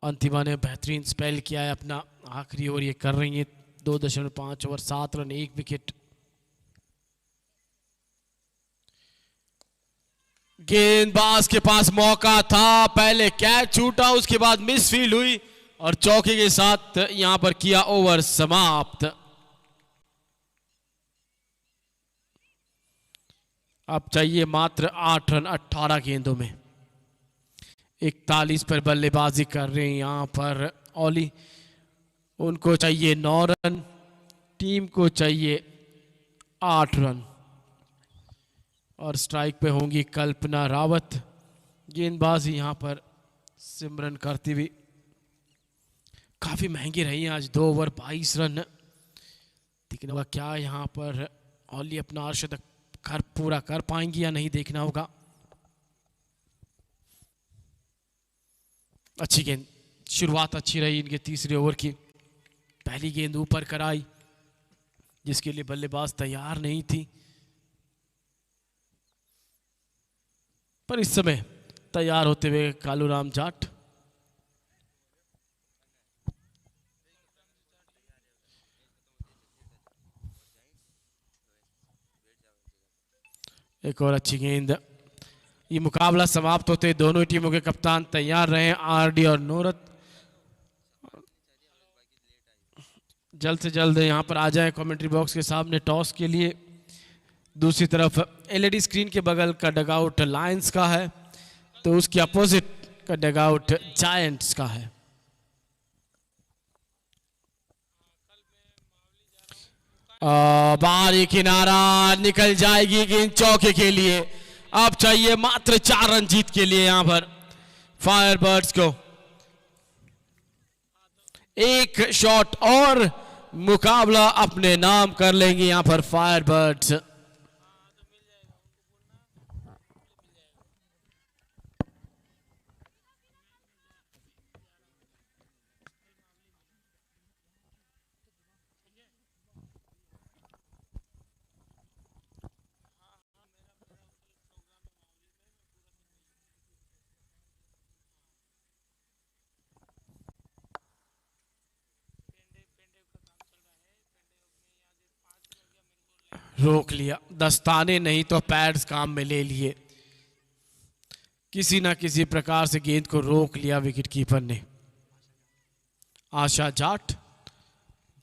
अंतिमा ने बेहतरीन स्पेल किया है अपना। आखिरी ओवर ये कर रही है। 2.5 ओवर 7 रन 1 विकेट। गेंदबाज के पास मौका था, पहले कैच छूटा, उसके बाद मिस फील्ड हुई और चौके के साथ यहां पर किया ओवर समाप्त। अब चाहिए मात्र 8 रन 18 गेंदों में। 41 पर बल्लेबाजी कर रहे हैं यहां पर ओली। उनको चाहिए 9 रन, टीम को चाहिए 8 रन। और स्ट्राइक पे होंगी कल्पना रावत। गेंदबाजी यहां पर सिमरन करती हुई काफी महंगी रही है आज। 2 ओवर 22 रन। देखना होगा क्या यहां पर ओली अपना अर्धशतक पूरा कर पाएंगी या नहीं, देखना होगा। अच्छी गेंद, शुरुआत अच्छी रही इनके तीसरे ओवर की। पहली गेंद ऊपर कराई जिसके लिए बल्लेबाज तैयार नहीं थी, पर इस समय तैयार होते हुए कालूराम जाट। एक और अच्छी गेंद। ये मुकाबला समाप्त होते दोनों टीमों के कप्तान तैयार रहे, आरडी और नूरत। जल्द से जल्द यहां पर आ जाए कमेंट्री बॉक्स के सामने टॉस के लिए। दूसरी तरफ एलईडी स्क्रीन के बगल का डगआउट लायंस का है, तो उसके अपोजिट का डगआउट जायंट्स का है। बाहरी किनारा निकल जाएगी गेंद चौके के लिए। अब चाहिए मात्र 4 रन जीत के लिए यहां पर फायरबर्ड्स को। एक शॉट और मुकाबला अपने नाम कर लेंगे यहां पर फायरबर्ड्स। रोक लिया, दस्ताने नहीं तो पैड्स काम में ले लिए। किसी ना किसी प्रकार से गेंद को रोक लिया विकेट कीपर ने। आशा जाट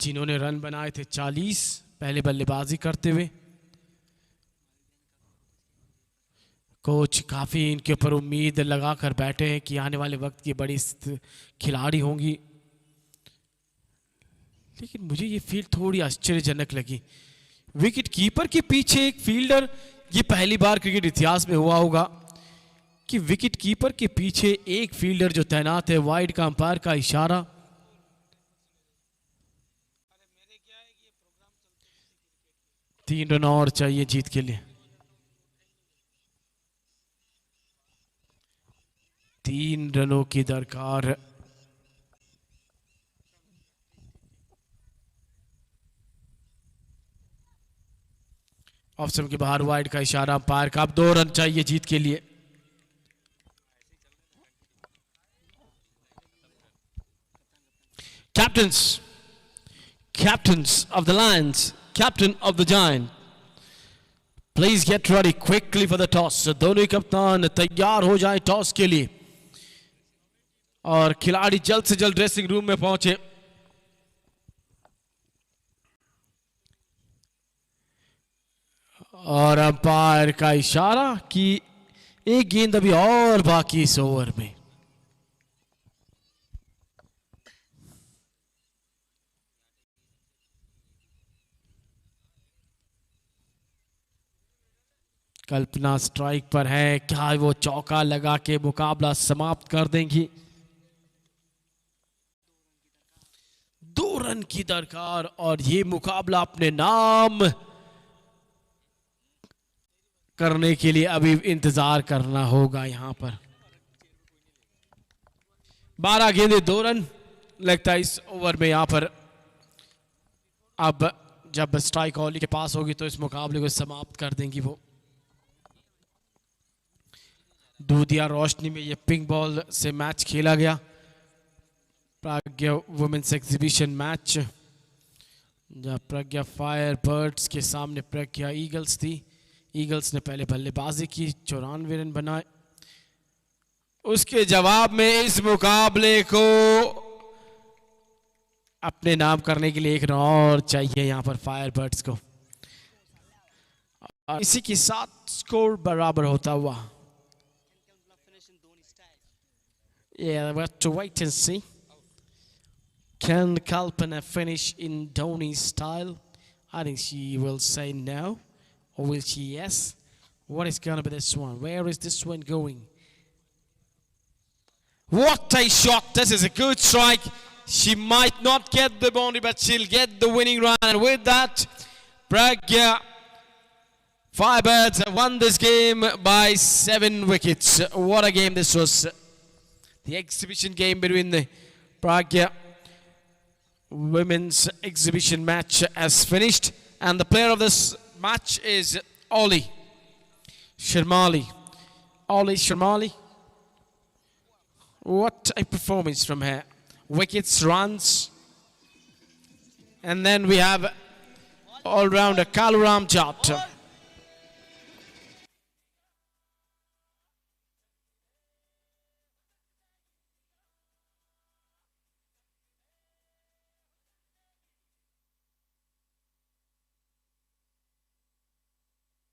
जिन्होंने रन बनाए थे 40 पहले बल्लेबाजी करते हुए। कोच काफी इनके ऊपर उम्मीद लगाकर बैठे हैं कि आने वाले वक्त की बड़ी खिलाड़ी होंगी, लेकिन मुझे ये फील्ड थोड़ी आश्चर्यजनक लगी। विकेट कीपर के पीछे एक फील्डर, ये पहली बार क्रिकेट इतिहास में हुआ होगा कि विकेट कीपर के पीछे एक फील्डर जो तैनात है। वाइड का अंपायर का इशारा। 3 रन और चाहिए जीत के लिए। 3 रनों की दरकार। ऑफ स्टंप के बाहर वाइड का इशारा अंपायर का। अब 2 रन चाहिए जीत के लिए। Captains of the Lions, captain of the Giant, please get ready quickly for the toss. दोनों ही कप्तान तैयार हो जाएं टॉस के लिए और खिलाड़ी जल्द से जल्द ड्रेसिंग रूम में पहुंचे। और अंपायर का इशारा कि एक गेंद अभी और बाकी इस ओवर में। कल्पना स्ट्राइक पर है, क्या वो चौका लगा के मुकाबला समाप्त कर देंगी? 2 रन की दरकार और ये मुकाबला अपने नाम करने के लिए अभी इंतजार करना होगा। यहां पर 12 गेंदें 2 रन लगता है इस ओवर में। यहां पर अब जब स्ट्राइक ऑली के पास होगी तो इस मुकाबले को समाप्त कर देंगी वो। दूधिया रोशनी में ये पिंक बॉल से मैच खेला गया, प्रज्ञा वुमेन्स एग्जीबिशन मैच, जहां प्रज्ञा फायर बर्ड्स के सामने प्रज्ञा ईगल्स थी। ईगल्स ने पहले बल्लेबाजी की, 94 रन बनाए। उसके जवाब में इस मुकाबले को अपने नाम करने के लिए 1 रन और चाहिए यहां पर फायर बर्ड्स को। इसी के साथ स्कोर बराबर होता हुआ। Yeah, we have to wait and see. Can Kalpana finish in Dhoni's style? I think she will say no. Or will she yes? What is going to be this one? Where is this one going? What a shot! This is a good strike. She might not get the boundary, but she'll get the winning run. And with that, Pragya Firebirds have won this game by 7 wickets. What a game this was. The exhibition game between the Pragya women's exhibition match has finished, and the player of this match is Ollie Sharmali. Ollie Sharmali. What a performance from her. Wickets, runs, and then we have all-rounder Kaluram Jat.